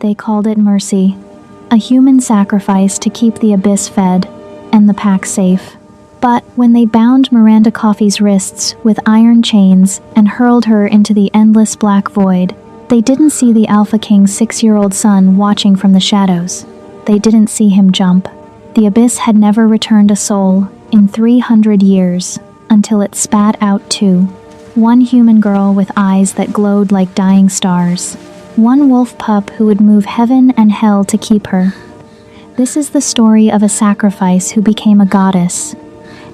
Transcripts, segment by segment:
They called it mercy, a human sacrifice to keep the abyss fed and the pack safe. But when they bound Miranda Coffey's wrists with iron chains and hurled her into the endless black void, they didn't see the Alpha King's 6-year-old son watching from the shadows. They didn't see him jump. The abyss had never returned a soul in 300 years, until it spat out two. One human girl with eyes that glowed like dying stars. One wolf pup who would move heaven and hell to keep her. This is the story of a sacrifice who became a goddess,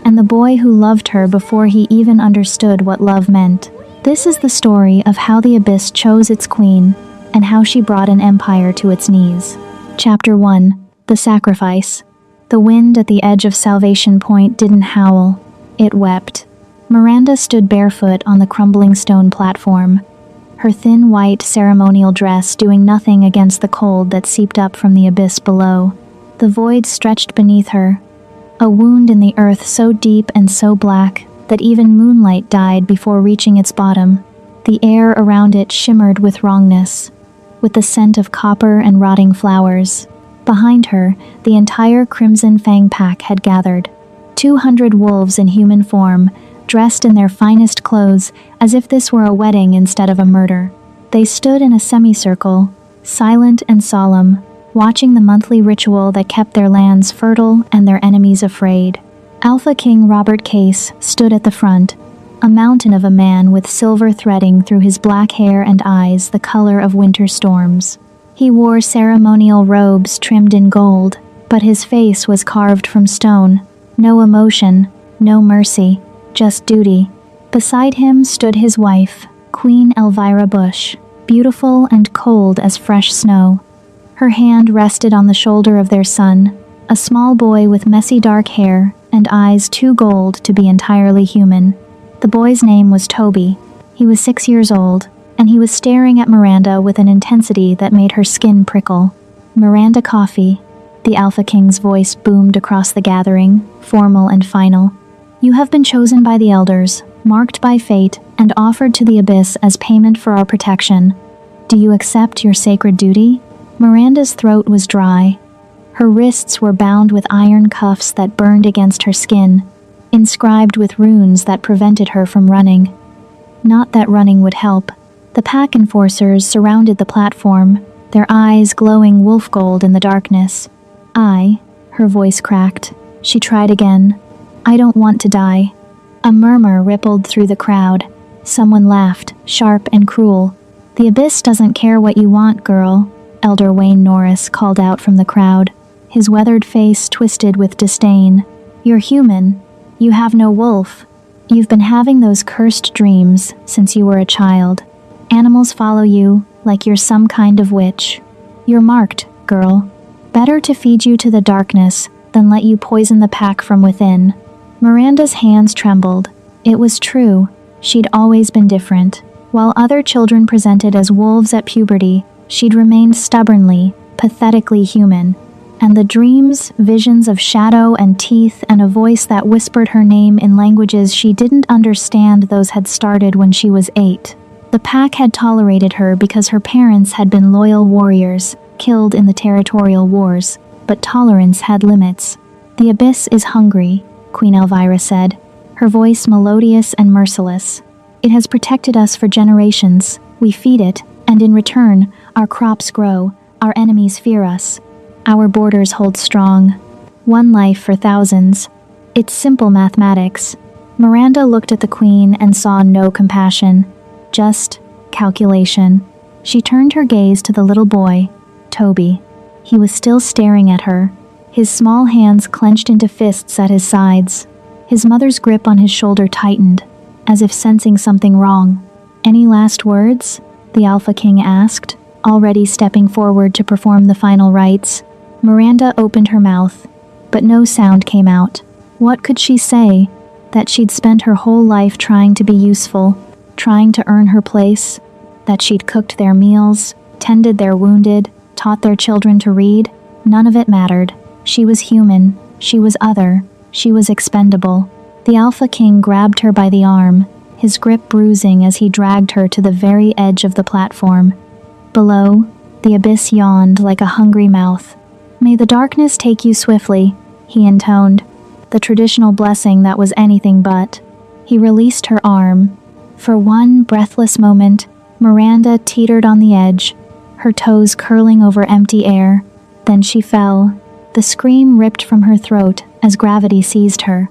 and the boy who loved her before he even understood what love meant. This is the story of how the abyss chose its queen, and how she brought an empire to its knees. Chapter 1. The Sacrifice. The wind at the edge of Salvation Point didn't howl. It wept. Miranda stood barefoot on the crumbling stone platform, her thin white ceremonial dress doing nothing against the cold that seeped up from the abyss below. The void stretched beneath her, a wound in the earth so deep and so black that even moonlight died before reaching its bottom. The air around it shimmered with wrongness, with the scent of copper and rotting flowers. Behind her, the entire Crimson Fang pack had gathered. 200 wolves in human form, dressed in their finest clothes as if this were a wedding instead of a murder. They stood in a semicircle, silent and solemn, watching the monthly ritual that kept their lands fertile and their enemies afraid. Alpha King Robert Case stood at the front, a mountain of a man with silver threading through his black hair and eyes the color of winter storms. He wore ceremonial robes trimmed in gold, but his face was carved from stone. No emotion, no mercy, just duty. Beside him stood his wife, Queen Elvira Bush, beautiful and cold as fresh snow. Her hand rested on the shoulder of their son, a small boy with messy dark hair and eyes too gold to be entirely human. The boy's name was Toby. He was 6 years old, and he was staring at Miranda with an intensity that made her skin prickle. "Miranda Coffey," the Alpha King's voice boomed across the gathering, formal and final. "You have been chosen by the elders, marked by fate, and offered to the abyss as payment for our protection. Do you accept your sacred duty?" Miranda's throat was dry. Her wrists were bound with iron cuffs that burned against her skin, inscribed with runes that prevented her from running. Not that running would help. The pack enforcers surrounded the platform, their eyes glowing wolf gold in the darkness. Her voice cracked. She tried again. "I don't want to die." A murmur rippled through the crowd. Someone laughed, sharp and cruel. "The abyss doesn't care what you want, girl," Elder Wayne Norris called out from the crowd, his weathered face twisted with disdain. "You're human. You have no wolf. You've been having those cursed dreams since you were a child. Animals follow you like you're some kind of witch. You're marked, girl. Better to feed you to the darkness than let you poison the pack from within." Miranda's hands trembled. It was true. She'd always been different. While other children presented as wolves at puberty, she'd remained stubbornly, pathetically human. And the dreams, visions of shadow and teeth and a voice that whispered her name in languages she didn't understand, those had started when she was 8. The pack had tolerated her because her parents had been loyal warriors, killed in the territorial wars, but tolerance had limits. "The abyss is hungry," Queen Elvira said, her voice melodious and merciless. "It has protected us for generations. We feed it, and in return, our crops grow, our enemies fear us. Our borders hold strong. One life for thousands. It's simple mathematics." Miranda looked at the queen and saw no compassion, just calculation. She turned her gaze to the little boy, Toby. He was still staring at her, his small hands clenched into fists at his sides. His mother's grip on his shoulder tightened, as if sensing something wrong. "Any last words?" the Alpha King asked, already stepping forward to perform the final rites. Miranda opened her mouth, but no sound came out. What could she say? That she'd spent her whole life trying to be useful, trying to earn her place? That she'd cooked their meals, tended their wounded, taught their children to read? None of it mattered. She was human. She was other. She was expendable. The Alpha King grabbed her by the arm, his grip bruising as he dragged her to the very edge of the platform. Below, The abyss yawned like a hungry mouth. "May the darkness take you swiftly," he intoned, the traditional blessing that was anything but. He released her arm. For one breathless moment, Miranda teetered on the edge, her toes curling over empty air. Then she fell. The scream ripped from her throat as gravity seized her.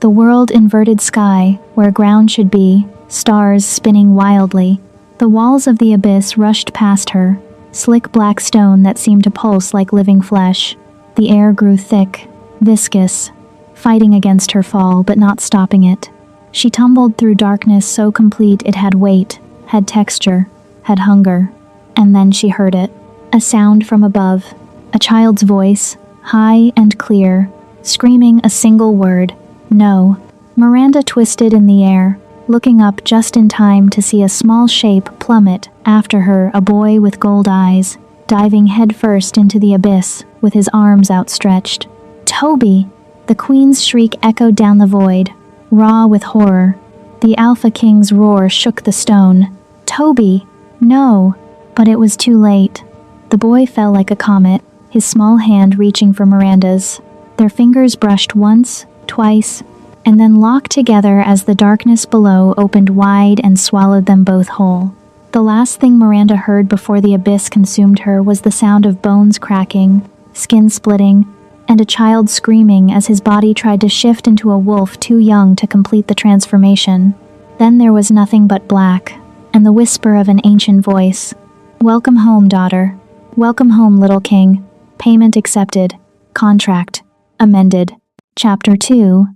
The world-inverted sky, where ground should be, stars spinning wildly. The walls of the abyss rushed past her, slick black stone that seemed to pulse like living flesh. The air grew thick, viscous, fighting against her fall but not stopping it. She tumbled through darkness so complete it had weight, had texture, had hunger. And then she heard it. A sound from above. A child's voice, high and clear, screaming a single word. No. Miranda twisted in the air, looking up just in time to see a small shape plummet after her, a boy with gold eyes, diving headfirst into the abyss with his arms outstretched. "Toby!" The queen's shriek echoed down the void, raw with horror. The Alpha King's roar shook the stone. "Toby! No!" But it was too late. The boy fell like a comet, his small hand reaching for Miranda's. Their fingers brushed once, twice, and then locked together as the darkness below opened wide and swallowed them both whole. The last thing Miranda heard before the abyss consumed her was the sound of bones cracking, skin splitting, and a child screaming as his body tried to shift into a wolf too young to complete the transformation. Then there was nothing but black, and the whisper of an ancient voice. "Welcome home, daughter. Welcome home, little king. Payment accepted. Contract amended." Chapter 2.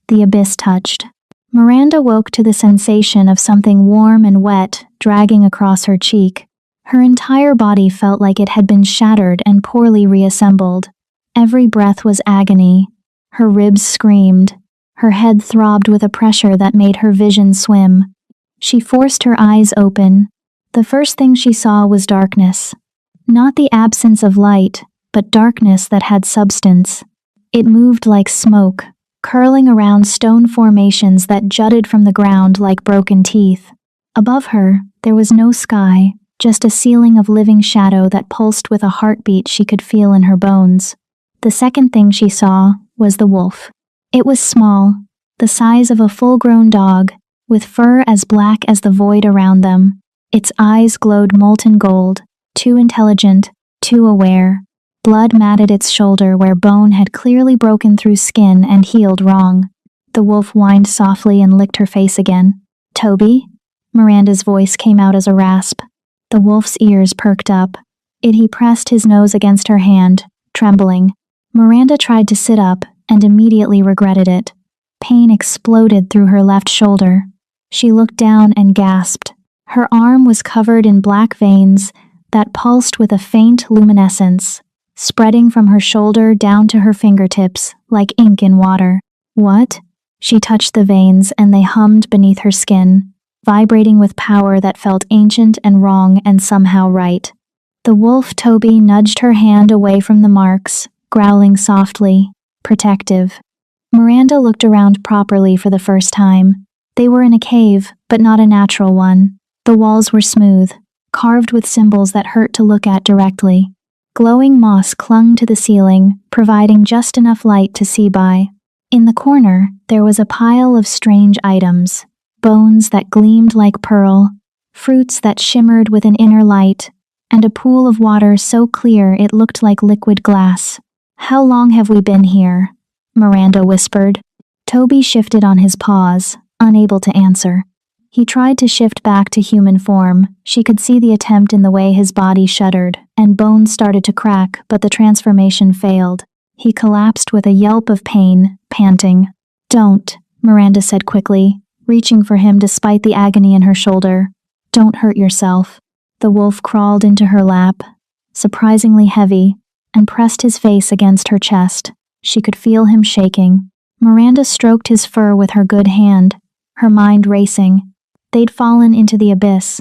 The Abyss Touched. Miranda woke to the sensation of something warm and wet dragging across her cheek. Her entire body felt like it had been shattered and poorly reassembled. Every breath was agony. Her ribs screamed. Her head throbbed with a pressure that made her vision swim. She forced her eyes open. The first thing she saw was darkness. Not the absence of light, but darkness that had substance. It moved like smoke, curling around stone formations that jutted from the ground like broken teeth. Above her, there was no sky, just a ceiling of living shadow that pulsed with a heartbeat she could feel in her bones. The second thing she saw was the wolf. It was small, the size of a full-grown dog, with fur as black as the void around them. Its eyes glowed molten gold, too intelligent, too aware. Blood matted its shoulder where bone had clearly broken through skin and healed wrong. The wolf whined softly and licked her face again. "Toby?" Miranda's voice came out as a rasp. The wolf's ears perked up. He pressed his nose against her hand, trembling. Miranda tried to sit up and immediately regretted it. Pain exploded through her left shoulder. She looked down and gasped. Her arm was covered in black veins that pulsed with a faint luminescence, spreading from her shoulder down to her fingertips like ink in water. "What?" She touched the veins and they hummed beneath her skin, vibrating with power that felt ancient and wrong and somehow right. The wolf Toby nudged her hand away from the marks, growling softly, protective. Miranda looked around properly for the first time. They were in a cave, but not a natural one. The walls were smooth, carved with symbols that hurt to look at directly. Glowing moss clung to the ceiling, providing just enough light to see by. In the corner, there was a pile of strange items, bones that gleamed like pearl, fruits that shimmered with an inner light, and a pool of water so clear it looked like liquid glass. "How long have we been here?" Miranda whispered. Toby shifted on his paws, unable to answer. He tried to shift back to human form. She could see the attempt in the way his body shuddered, and bones started to crack, but the transformation failed. He collapsed with a yelp of pain, panting. "Don't," Miranda said quickly, reaching for him despite the agony in her shoulder. "Don't hurt yourself." The wolf crawled into her lap, surprisingly heavy, and pressed his face against her chest. She could feel him shaking. Miranda stroked his fur with her good hand, her mind racing. They'd fallen into the abyss.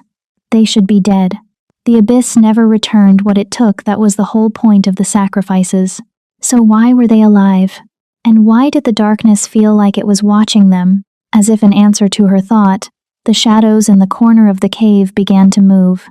They should be dead. The abyss never returned what it took. That was the whole point of the sacrifices. So why were they alive? And why did the darkness feel like it was watching them? As if in answer to her thought, the shadows in the corner of the cave began to move.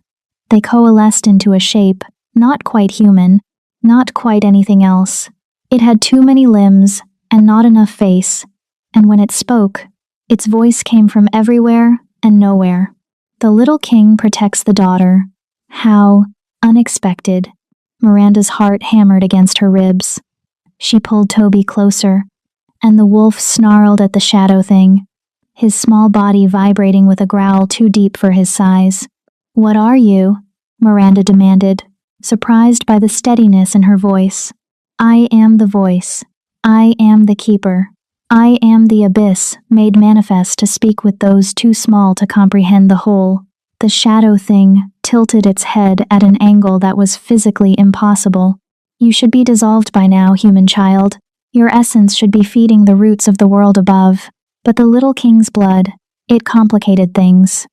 They coalesced into a shape, Not quite human, not quite anything else. It had too many limbs and not enough face, and when it spoke, its voice came from everywhere and nowhere. The little king protects the daughter. How unexpected. Miranda's heart hammered against her ribs. She pulled Toby closer, and the wolf snarled at the shadow thing, his small body vibrating with a growl too deep for his size. "What are you?" Miranda demanded, surprised by the steadiness in her voice. "I am the voice. I am the keeper. I am the abyss, made manifest to speak with those too small to comprehend the whole." The shadow thing tilted its head at an angle that was physically impossible. "You should be dissolved by now, human child. Your essence should be feeding the roots of the world above." But the little king's blood, it complicated things.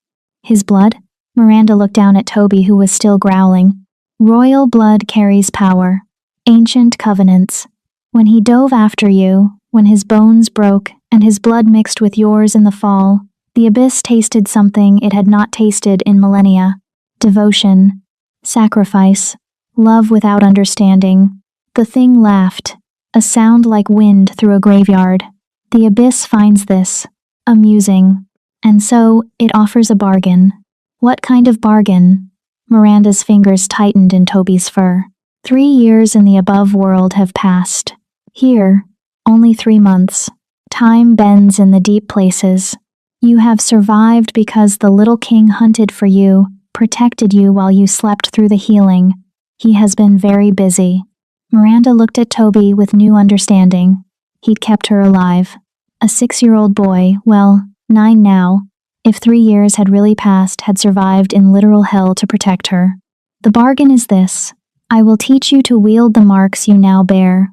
His blood? Miranda looked down at Toby, who was still growling. "Royal blood carries power. Ancient covenants. When he dove after you, when his bones broke and his blood mixed with yours in the fall, the abyss tasted something it had not tasted in millennia. Devotion. Sacrifice. Love without understanding." The thing laughed, a sound like wind through a graveyard. "The abyss finds this amusing, and so it offers a bargain." "What kind of bargain?" Miranda's fingers tightened in Toby's fur. 3 years in the above world have passed. Here, only 3 months. Time bends in the deep places. You have survived because the little king hunted for you, protected you while you slept through the healing. He has been very busy. Miranda looked at Toby with new understanding. He'd kept her alive. A 6-year-old boy, well, 9 now, if 3 years had really passed, had survived in literal hell to protect her. "The bargain is this. I will teach you to wield the marks you now bear.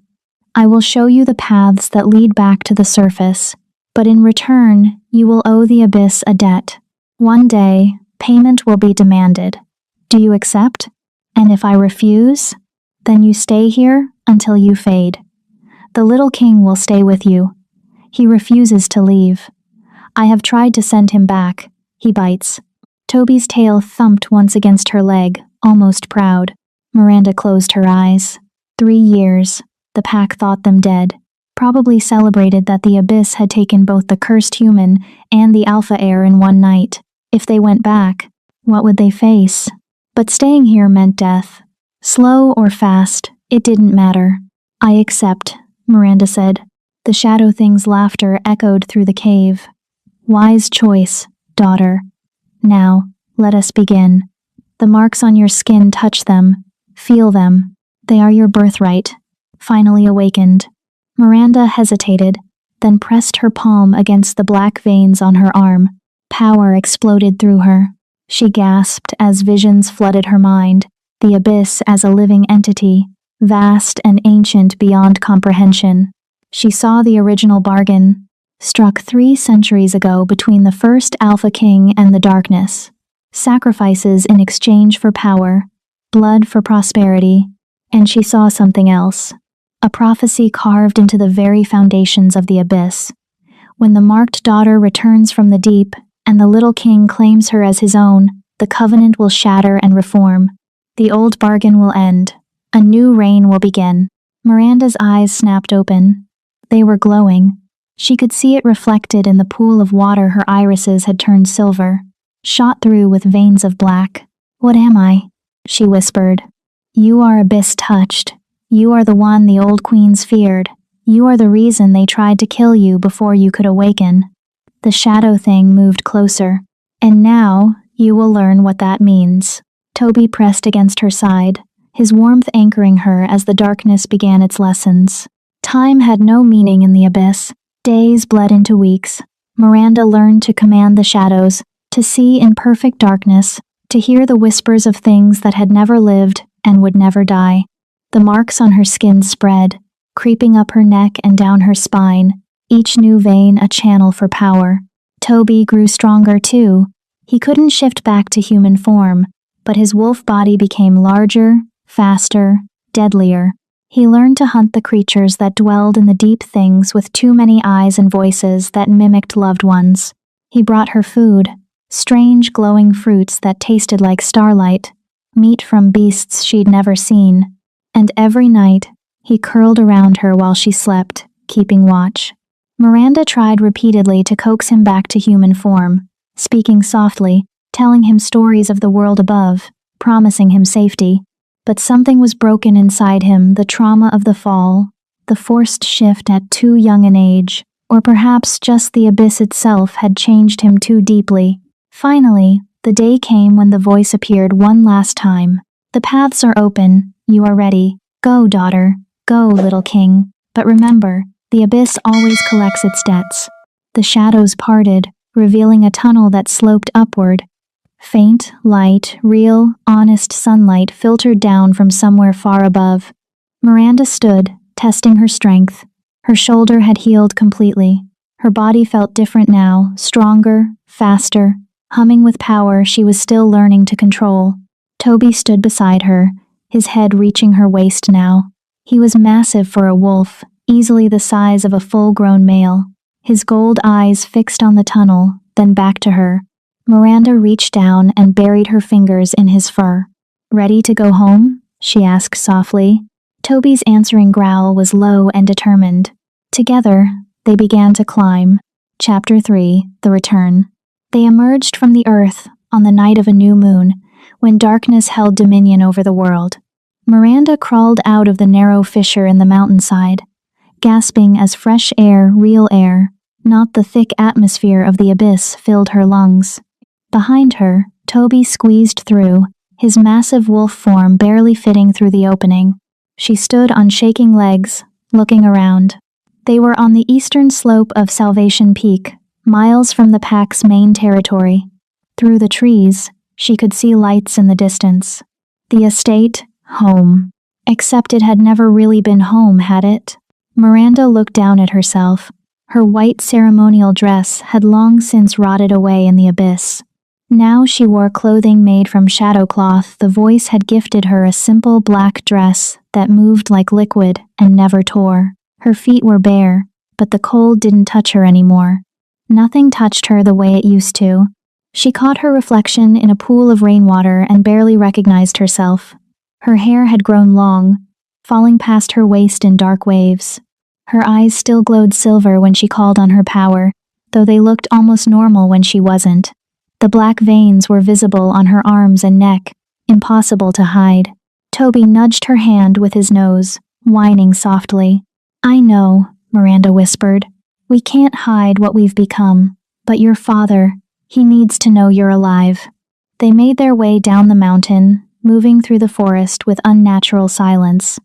I will show you the paths that lead back to the surface, but in return, you will owe the abyss a debt. One day, payment will be demanded. Do you accept? And if I refuse, then you stay here until you fade. The little king will stay with you. He refuses to leave. I have tried to send him back. He bites." Toby's tail thumped once against her leg, almost proud. Miranda closed her eyes. 3 years. The pack thought them dead. Probably celebrated that the abyss had taken both the cursed human and the alpha heir in one night. If they went back, what would they face? But staying here meant death. Slow or fast, it didn't matter. "I accept," Miranda said. The shadow thing's laughter echoed through the cave. "Wise choice, daughter. Now, let us begin. The marks on your skin, touch them. Feel them. They are your birthright." Finally awakened, Miranda hesitated, then pressed her palm against the black veins on her arm. Power exploded through her. She gasped as visions flooded her mind, the abyss as a living entity, vast and ancient beyond comprehension. She saw the original bargain, struck 3 centuries ago between the first Alpha King and the darkness. Sacrifices in exchange for power, blood for prosperity, and she saw something else. A prophecy carved into the very foundations of the abyss. When the marked daughter returns from the deep, and the little king claims her as his own, the covenant will shatter and reform. The old bargain will end. A new reign will begin. Miranda's eyes snapped open. They were glowing. She could see it reflected in the pool of water her irises had turned silver, shot through with veins of black. "What am I?" she whispered. "You are abyss-touched. You are the one the old queens feared. You are the reason they tried to kill you before you could awaken." The shadow thing moved closer. "And now, you will learn what that means." Toby pressed against her side, his warmth anchoring her as the darkness began its lessons. Time had no meaning in the abyss. Days bled into weeks. Miranda learned to command the shadows, to see in perfect darkness, to hear the whispers of things that had never lived and would never die. The marks on her skin spread, creeping up her neck and down her spine, each new vein a channel for power. Toby grew stronger too. He couldn't shift back to human form, but his wolf body became larger, faster, deadlier. He learned to hunt the creatures that dwelled in the deep things with too many eyes and voices that mimicked loved ones. He brought her food, strange glowing fruits that tasted like starlight, meat from beasts she'd never seen, and every night he curled around her while she slept, keeping watch. Miranda tried repeatedly to coax him back to human form, speaking softly, telling him stories of the world above, promising him safety. But something was broken inside him, the trauma of the fall, the forced shift at too young an age, or perhaps just the abyss itself had changed him too deeply. Finally, the day came when the voice appeared one last time. "The paths are open, you are ready. Go, daughter, go, little king. But remember, the abyss always collects its debts." The shadows parted, revealing a tunnel that sloped upward. Faint, light, real, honest sunlight filtered down from somewhere far above. Miranda stood, testing her strength. Her shoulder had healed completely. Her body felt different now, stronger, faster, humming with power she was still learning to control. Toby stood beside her, his head reaching her waist now. He was massive for a wolf, easily the size of a full-grown male. His gold eyes fixed on the tunnel, then back to her. Miranda reached down and buried her fingers in his fur. "Ready to go home?" she asked softly. Toby's answering growl was low and determined. Together, they began to climb. Chapter 3: The Return. They emerged from the earth on the night of a new moon, when darkness held dominion over the world. Miranda crawled out of the narrow fissure in the mountainside, gasping as fresh air, real air, not the thick atmosphere of the abyss, filled her lungs. Behind her, Toby squeezed through, his massive wolf form barely fitting through the opening. She stood on shaking legs, looking around. They were on the eastern slope of Salvation Peak, miles from the pack's main territory. Through the trees, she could see lights in the distance. The estate, home. Except it had never really been home, had it? Miranda looked down at herself. Her white ceremonial dress had long since rotted away in the abyss. Now she wore clothing made from shadow cloth. The voice had gifted her a simple black dress that moved like liquid and never tore. Her feet were bare, but the cold didn't touch her anymore. Nothing touched her the way it used to. She caught her reflection in a pool of rainwater and barely recognized herself. Her hair had grown long, falling past her waist in dark waves. Her eyes still glowed silver when she called on her power, though they looked almost normal when she wasn't. The black veins were visible on her arms and neck, impossible to hide. Toby nudged her hand with his nose, whining softly. "I know," Miranda whispered. "We can't hide what we've become, but your father, he needs to know you're alive." They made their way down the mountain, moving through the forest with unnatural silence.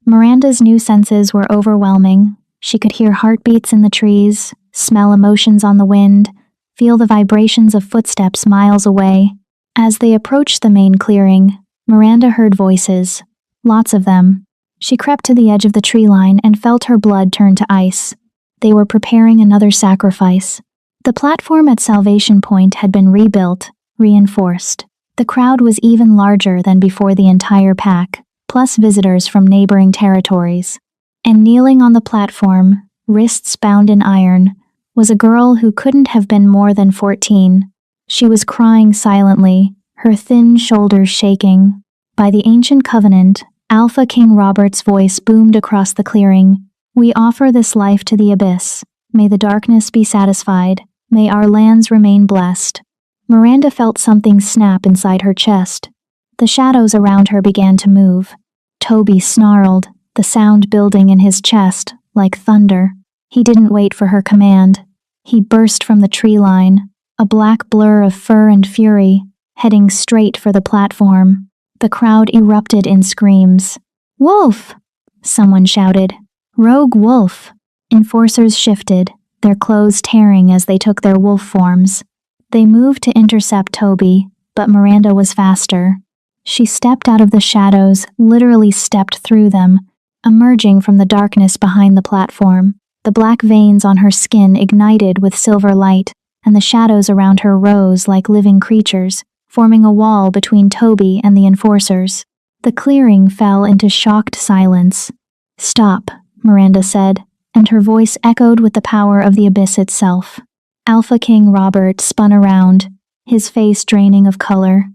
Miranda's new senses were overwhelming. She could hear heartbeats in the trees, smell emotions on the wind, feel the vibrations of footsteps miles away. As they approached the main clearing, Miranda heard voices. Lots of them. She crept to the edge of the tree line and felt her blood turn to ice. They were preparing another sacrifice. The platform at Salvation Point had been rebuilt, reinforced. The crowd was even larger than before the entire pack, plus visitors from neighboring territories. And kneeling on the platform, wrists bound in iron, was a girl who couldn't have been more than 14. She was crying silently, her thin shoulders shaking. By the ancient covenant, Alpha King Robert's voice boomed across the clearing. "We offer this life to the abyss. May the darkness be satisfied. May our lands remain blessed." Miranda felt something snap inside her chest. The shadows around her began to move. Toby snarled, the sound building in his chest, like thunder. He didn't wait for her command. He burst from the tree line, a black blur of fur and fury, heading straight for the platform. The crowd erupted in screams. "Wolf!" someone shouted. "Rogue wolf!" Enforcers shifted, their clothes tearing as they took their wolf forms. They moved to intercept Toby, but Miranda was faster. She stepped out of the shadows, literally stepped through them, emerging from the darkness behind the platform. The black veins on her skin ignited with silver light, and the shadows around her rose like living creatures, forming a wall between Toby and the enforcers. The clearing fell into shocked silence. "Stop," Miranda said, and her voice echoed with the power of the abyss itself. Alpha King Robert spun around, his face draining of color.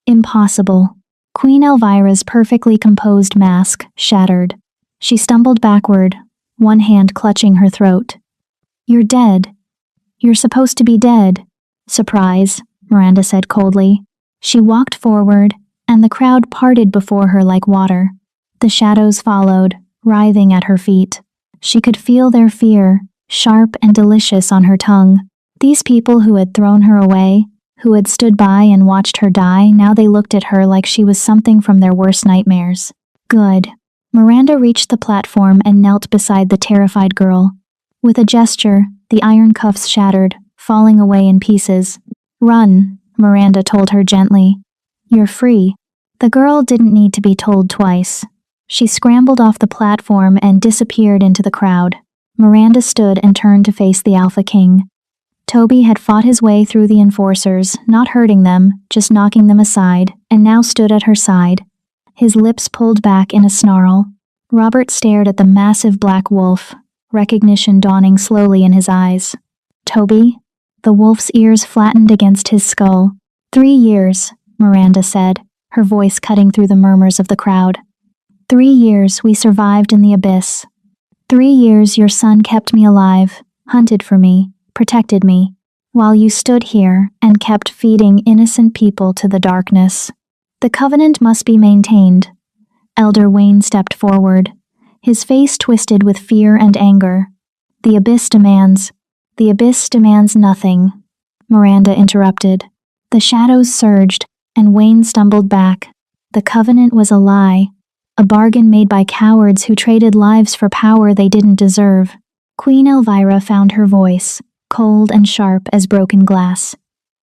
"Impossible. Queen Elvira's perfectly composed mask shattered. She stumbled backward, one hand clutching her throat. "You're dead. You're supposed to be dead." "Surprise," Miranda said coldly. She walked forward, and the crowd parted before her like water. The shadows followed, writhing at her feet. She could feel their fear, sharp and delicious on her tongue. These people who had thrown her away, who had stood by and watched her die, now they looked at her like she was something from their worst nightmares. Good. Miranda reached the platform and knelt beside the terrified girl. With a gesture, the iron cuffs shattered, falling away in pieces. "Run," Miranda told her gently. "You're free." The girl didn't need to be told twice. She scrambled off the platform and disappeared into the crowd. Miranda stood and turned to face the Alpha King. Toby had fought his way through the enforcers, not hurting them, just knocking them aside, and now stood at her side. His lips pulled back in a snarl. Robert stared at the massive black wolf, recognition dawning slowly in his eyes. "Toby?" The wolf's ears flattened against his skull. 3 years, Miranda said, her voice cutting through the murmurs of the crowd. 3 years we survived in the abyss. 3 years your son kept me alive, hunted for me, protected me, while you stood here and kept feeding innocent people to the darkness. The covenant must be maintained." Elder Wayne stepped forward, his face twisted with fear and anger. The abyss demands nothing," Miranda interrupted. The shadows surged, and Wayne stumbled back. The covenant was a lie, a bargain made by cowards who traded lives for power they didn't deserve. Queen Elvira found her voice, cold and sharp as broken glass.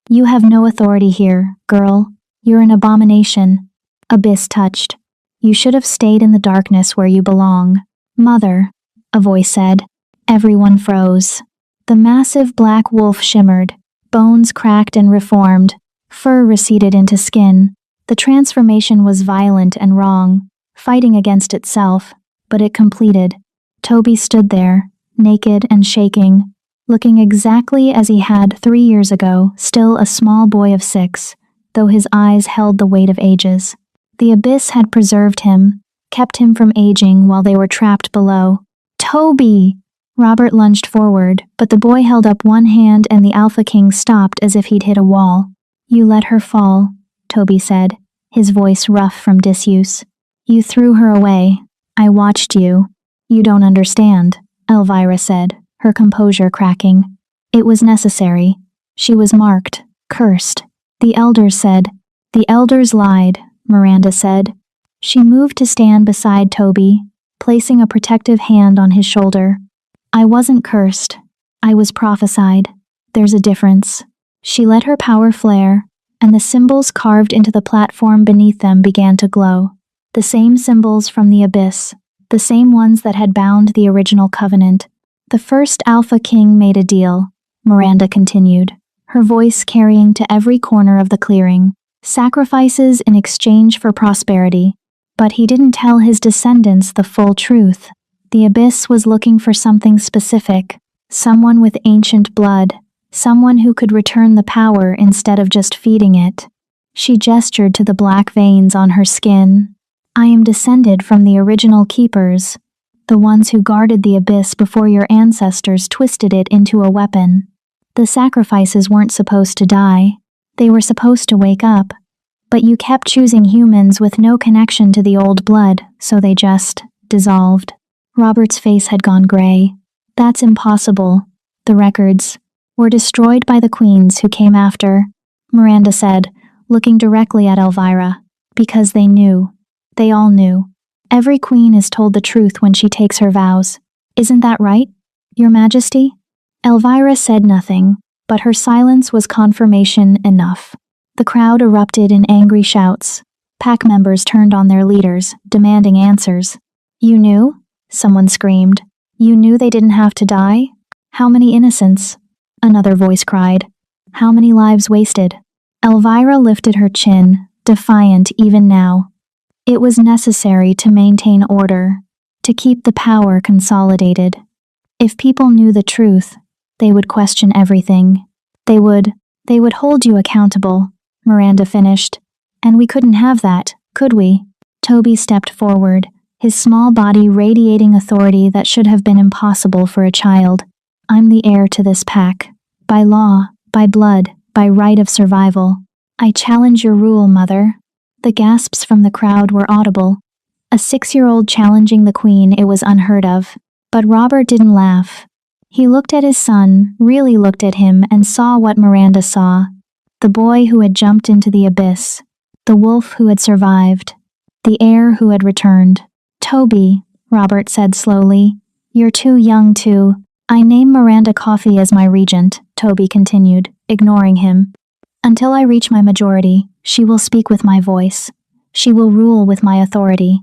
"You have no authority here, girl. You're an abomination." Abyss touched. "You should have stayed in the darkness where you belong." "Mother," a voice said. Everyone froze. The massive black wolf shimmered, bones cracked and reformed, fur receded into skin. The transformation was violent and wrong, fighting against itself, but it completed. Toby stood there, naked and shaking, looking exactly as he had 3 years ago, still a small boy of 6, though his eyes held the weight of ages. The abyss had preserved him, kept him from aging while they were trapped below. "Toby!" Robert lunged forward, but the boy held up one hand and the Alpha King stopped as if he'd hit a wall. "You let her fall," Toby said, his voice rough from disuse. "You threw her away. I watched you." "You don't understand," Elvira said, her composure cracking. "It was necessary. She was marked, cursed." "The elders said." "The elders lied," Miranda said. She moved to stand beside Toby, placing a protective hand on his shoulder. "I wasn't cursed. I was prophesied. There's a difference." She let her power flare, and the symbols carved into the platform beneath them began to glow. The same symbols from the abyss, the same ones that had bound the original covenant. "The first Alpha King made a deal," Miranda continued, her voice carrying to every corner of the clearing. "Sacrifices in exchange for prosperity. But he didn't tell his descendants the full truth. The abyss was looking for something specific, someone with ancient blood, someone who could return the power instead of just feeding it." She gestured to the black veins on her skin. "I am descended from the original keepers, the ones who guarded the abyss before your ancestors twisted it into a weapon. The sacrifices weren't supposed to die. They were supposed to wake up. But you kept choosing humans with no connection to the old blood, so they just dissolved." Robert's face had gone gray. "That's impossible. The records were destroyed by the queens who came after," Miranda said, looking directly at Elvira. "Because they knew. They all knew. Every queen is told the truth when she takes her vows. Isn't that right, Your Majesty?" Elvira said nothing, but her silence was confirmation enough. The crowd erupted in angry shouts. Pack members turned on their leaders, demanding answers. "You knew?" someone screamed. "You knew they didn't have to die? How many innocents?" another voice cried. "How many lives wasted?" Elvira lifted her chin, defiant even now. It was necessary to maintain order, to keep the power consolidated. If people knew the truth, they would question everything. They would hold you accountable, Miranda finished. "And we couldn't have that," Could we? Toby stepped forward, his small body radiating authority that should have been impossible for a child. I'm the heir to this pack. By law, by blood, by right of survival. I challenge your rule, Mother. The gasps from the crowd were audible. A 6-year-old challenging the queen, it was unheard of. But Robert didn't laugh. He looked at his son, really looked at him, and saw what Miranda saw. The boy who had jumped into the abyss. The wolf who had survived. The heir who had returned. Toby, Robert said slowly, you're too young to... I name Miranda Coffey as my regent, Toby continued, ignoring him. Until I reach my majority, she will speak with my voice. She will rule with my authority.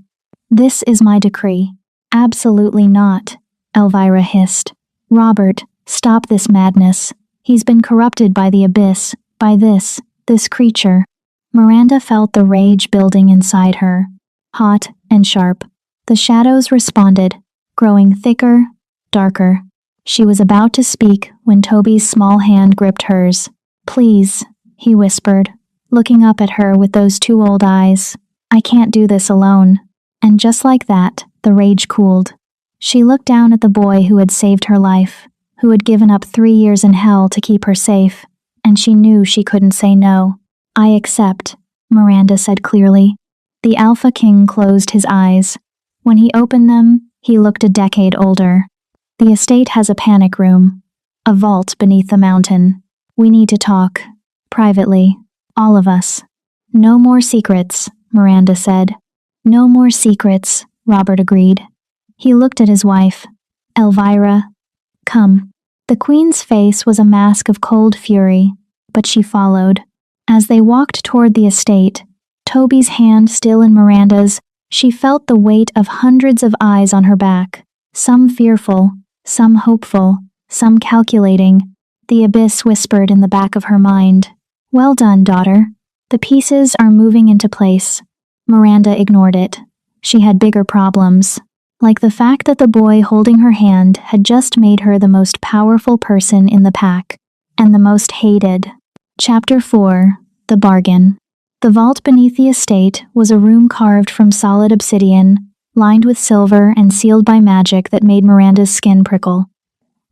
This is my decree. Absolutely not, Elvira hissed. Robert, stop this madness. He's been corrupted by the abyss, by this creature. Miranda felt the rage building inside her, hot and sharp. The shadows responded, growing thicker, darker. She was about to speak when Toby's small hand gripped hers. Please, he whispered, looking up at her with those two old eyes. I can't do this alone. And just like that, the rage cooled. She looked down at the boy who had saved her life, who had given up 3 years in hell to keep her safe, and she knew she couldn't say no. I accept, Miranda said clearly. The Alpha King closed his eyes. When he opened them, he looked a decade older. The estate has a panic room, a vault beneath the mountain. We need to talk, privately, all of us. No more secrets, Miranda said. No more secrets, Robert agreed. He looked at his wife. Elvira, come. The queen's face was a mask of cold fury, but she followed. As they walked toward the estate, Toby's hand still in Miranda's, she felt the weight of hundreds of eyes on her back, some fearful, some hopeful, some calculating. The abyss whispered in the back of her mind. Well done, daughter. The pieces are moving into place. Miranda ignored it. She had bigger problems, like the fact that the boy holding her hand had just made her the most powerful person in the pack, and the most hated. Chapter 4. The Bargain. The vault beneath the estate was a room carved from solid obsidian, lined with silver and sealed by magic that made Miranda's skin prickle.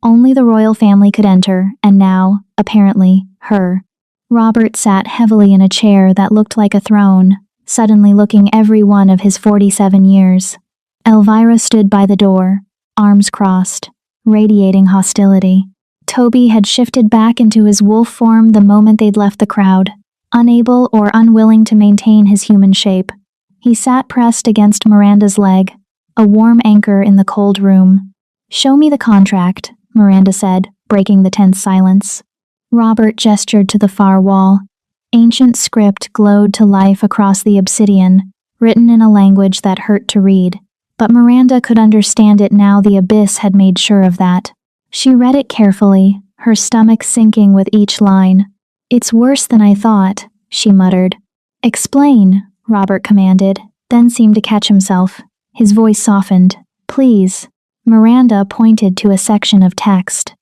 Only the royal family could enter, and now, apparently, her. Robert sat heavily in a chair that looked like a throne, suddenly looking every one of his 47 years. Elvira stood by the door, arms crossed, radiating hostility. Toby had shifted back into his wolf form the moment they'd left the crowd, unable or unwilling to maintain his human shape. He sat pressed against Miranda's leg, a warm anchor in the cold room. Show me the contract, Miranda said, breaking the tense silence. Robert gestured to the far wall. Ancient script glowed to life across the obsidian, written in a language that hurt to read. But Miranda could understand it now. The abyss had made sure of that. She read it carefully, her stomach sinking with each line. It's worse than I thought, she muttered. Explain, Robert commanded, then seemed to catch himself. His voice softened. Please. Miranda pointed to a section of text.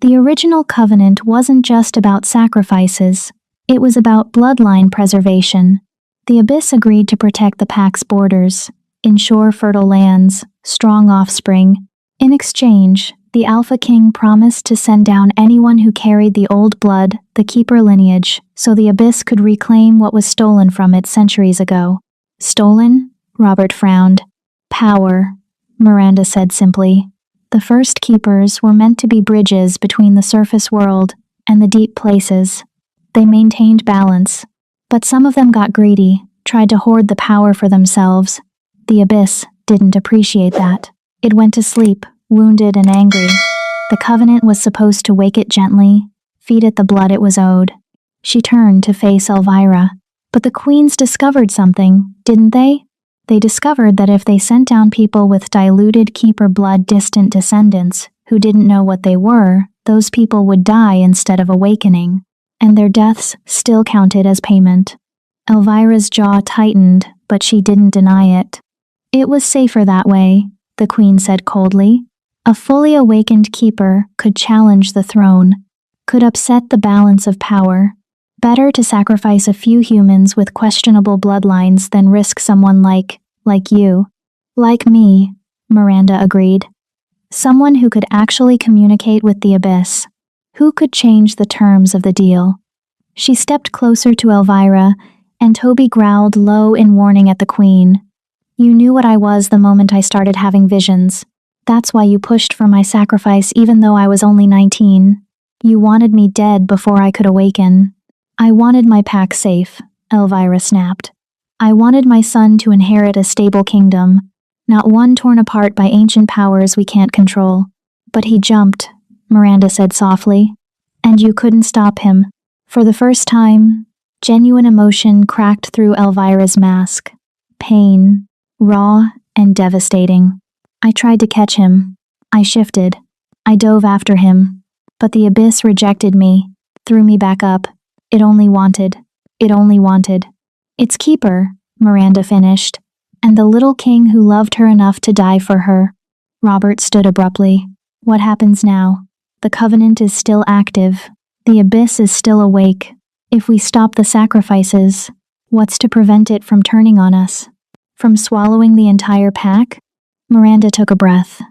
The original covenant wasn't just about sacrifices. It was about bloodline preservation. The abyss agreed to protect the pack's borders, ensure fertile lands, strong offspring. In exchange, the Alpha King promised to send down anyone who carried the old blood, the Keeper lineage, so the abyss could reclaim what was stolen from it centuries ago. Stolen? Robert frowned. Power, Miranda said simply. The first Keepers were meant to be bridges between the surface world and the deep places. They maintained balance, but some of them got greedy, tried to hoard the power for themselves. The abyss didn't appreciate that. It went to sleep, wounded and angry. The covenant was supposed to wake it gently, feed it the blood it was owed. She turned to face Elvira. But the queens discovered something, didn't they? They discovered that if they sent down people with diluted Keeper blood distant descendants who didn't know what they were, those people would die instead of awakening, and their deaths still counted as payment. Elvira's jaw tightened, but she didn't deny it. It was safer that way, the queen said coldly. A fully awakened Keeper could challenge the throne, could upset the balance of power. Better to sacrifice a few humans with questionable bloodlines than risk someone like you. Like me, Miranda agreed. Someone who could actually communicate with the abyss. Who could change the terms of the deal? She stepped closer to Elvira, and Toby growled low in warning at the queen. You knew what I was the moment I started having visions. That's why you pushed for my sacrifice even though I was only 19. You wanted me dead before I could awaken. I wanted my pack safe, Elvira snapped. I wanted my son to inherit a stable kingdom, not one torn apart by ancient powers we can't control. But he jumped, Miranda said softly, and you couldn't stop him. For the first time, genuine emotion cracked through Elvira's mask. Pain, raw and devastating. I tried to catch him. I shifted. I dove after him. But the abyss rejected me, threw me back up. It only wanted its keeper, Miranda finished, and the little king who loved her enough to die for her. Robert stood abruptly. What happens now? The covenant is still active. The abyss is still awake. If we stop the sacrifices, what's to prevent it from turning on us? From swallowing the entire pack? Miranda took a breath.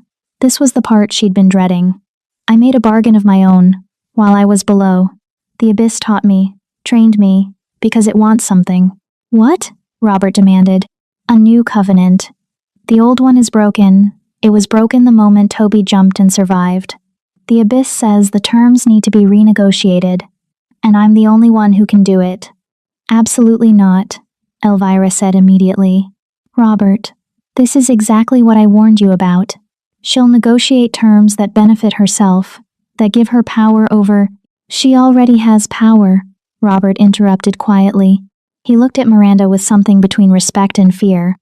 This was the part she'd been dreading. I made a bargain of my own, while I was below. The abyss taught me, trained me, because it wants something. What? Robert demanded. A new covenant. The old one is broken. It was broken the moment Toby jumped and survived. The abyss says the terms need to be renegotiated, and I'm the only one who can do it. Absolutely not, Elvira said immediately. Robert, this is exactly what I warned you about. She'll negotiate terms that benefit herself, that give her power over. She already has power, Robert interrupted quietly. He looked at Miranda with something between respect and fear.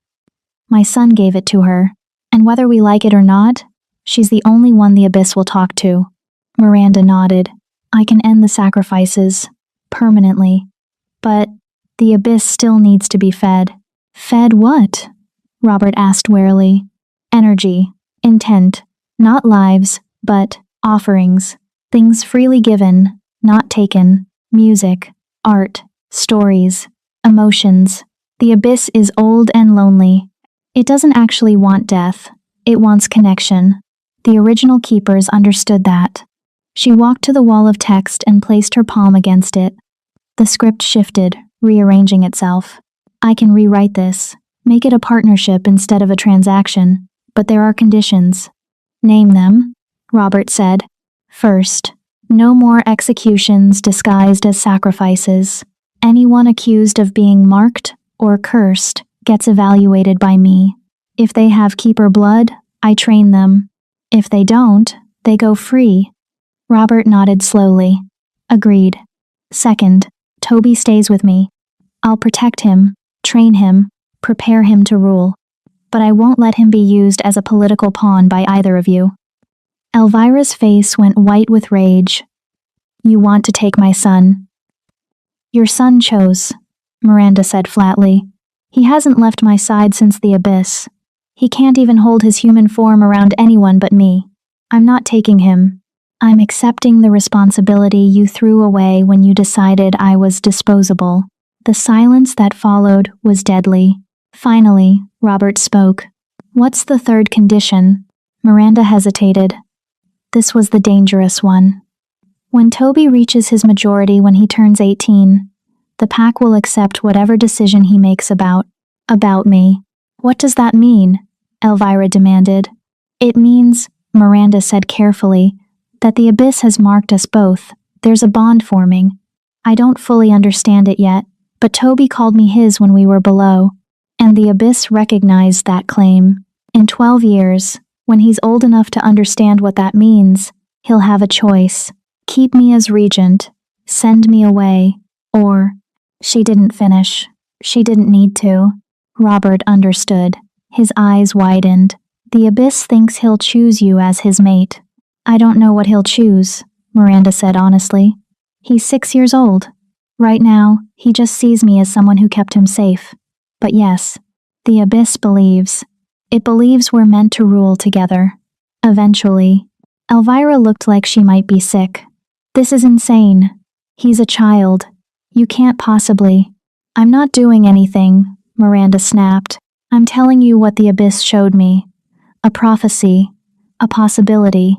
My son gave it to her, and whether we like it or not, she's the only one the abyss will talk to. Miranda nodded. I can end the sacrifices, permanently. But the abyss still needs to be fed. Fed what? Robert asked warily. Energy, intent, not lives, but offerings. Things freely given, not taken. Music, art, stories, emotions. The abyss is old and lonely. It doesn't actually want death. It wants connection. The original keepers understood that. She walked to the wall of text and placed her palm against it. The script shifted, rearranging itself. I can rewrite this, make it a partnership instead of a transaction, but there are conditions. Name them, Robert said. First, no more executions disguised as sacrifices. Anyone accused of being marked or cursed gets evaluated by me. If they have keeper blood, I train them. If they don't, they go free. Robert nodded slowly. Agreed. Second, Toby stays with me. I'll protect him, train him, prepare him to rule. But I won't let him be used as a political pawn by either of you. Elvira's face went white with rage. You want to take my son? Your son chose, Miranda said flatly. He hasn't left my side since the abyss. He can't even hold his human form around anyone but me. I'm not taking him. I'm accepting the responsibility you threw away when you decided I was disposable. The silence that followed was deadly. Finally, Robert spoke. What's the third condition? Miranda hesitated. This was the dangerous one. When Toby reaches his majority when he turns 18, the pack will accept whatever decision he makes about me. What does that mean? Elvira demanded. It means, Miranda said carefully, that the abyss has marked us both. There's a bond forming. I don't fully understand it yet, but Toby called me his when we were below, and the abyss recognized that claim. In 12 years, when he's old enough to understand what that means, he'll have a choice. Keep me as regent, send me away, or... She didn't finish. She didn't need to. Robert understood. His eyes widened. The abyss thinks he'll choose you as his mate. I don't know what he'll choose, Miranda said honestly. He's 6 years old. Right now, he just sees me as someone who kept him safe. But yes, the abyss believes. It believes we're meant to rule together. Eventually. Elvira looked like she might be sick. This is insane. He's a child. You can't possibly. I'm not doing anything, Miranda snapped. I'm telling you what the abyss showed me. A prophecy. A possibility.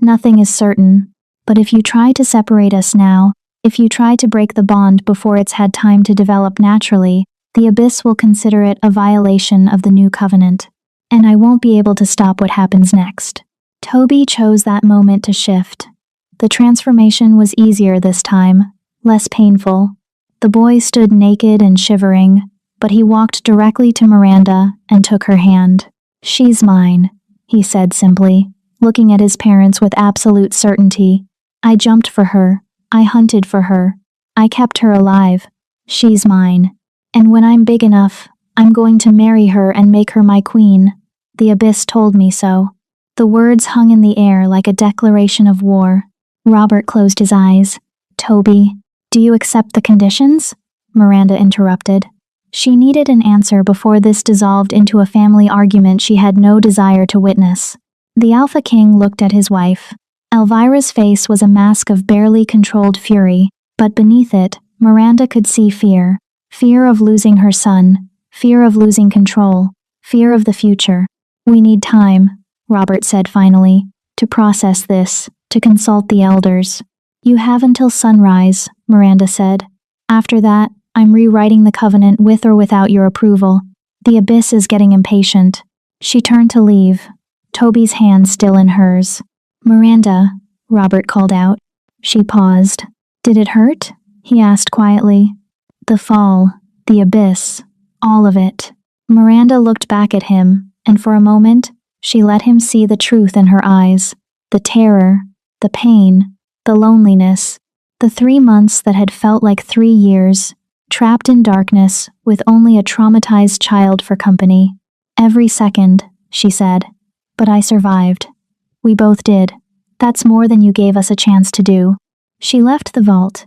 Nothing is certain. But if you try to separate us now, if you try to break the bond before it's had time to develop naturally, the abyss will consider it a violation of the new covenant. And I won't be able to stop what happens next. Toby chose that moment to shift. The transformation was easier this time, less painful. The boy stood naked and shivering, but he walked directly to Miranda and took her hand. She's mine, he said simply, looking at his parents with absolute certainty. I jumped for her. I hunted for her. I kept her alive. She's mine. And when I'm big enough, I'm going to marry her and make her my queen. The abyss told me so. The words hung in the air like a declaration of war. Robert closed his eyes. Toby, do you accept the conditions? Miranda interrupted. She needed an answer before this dissolved into a family argument she had no desire to witness. The Alpha King looked at his wife. Elvira's face was a mask of barely controlled fury, but beneath it, Miranda could see fear. Fear of losing her son, fear of losing control, fear of the future. We need time, Robert said finally, to process this, to consult the elders. You have until sunrise, Miranda said. After that, I'm rewriting the covenant with or without your approval. The abyss is getting impatient. She turned to leave, Toby's hand still in hers. Miranda, Robert called out. She paused. Did it hurt? He asked quietly. The fall, the abyss, all of it. Miranda looked back at him, and for a moment, she let him see the truth in her eyes. The terror, the pain, the loneliness, the 3 months that had felt like 3 years, trapped in darkness with only a traumatized child for company. Every second, she said. But I survived. We both did. That's more than you gave us a chance to do. She left the vault,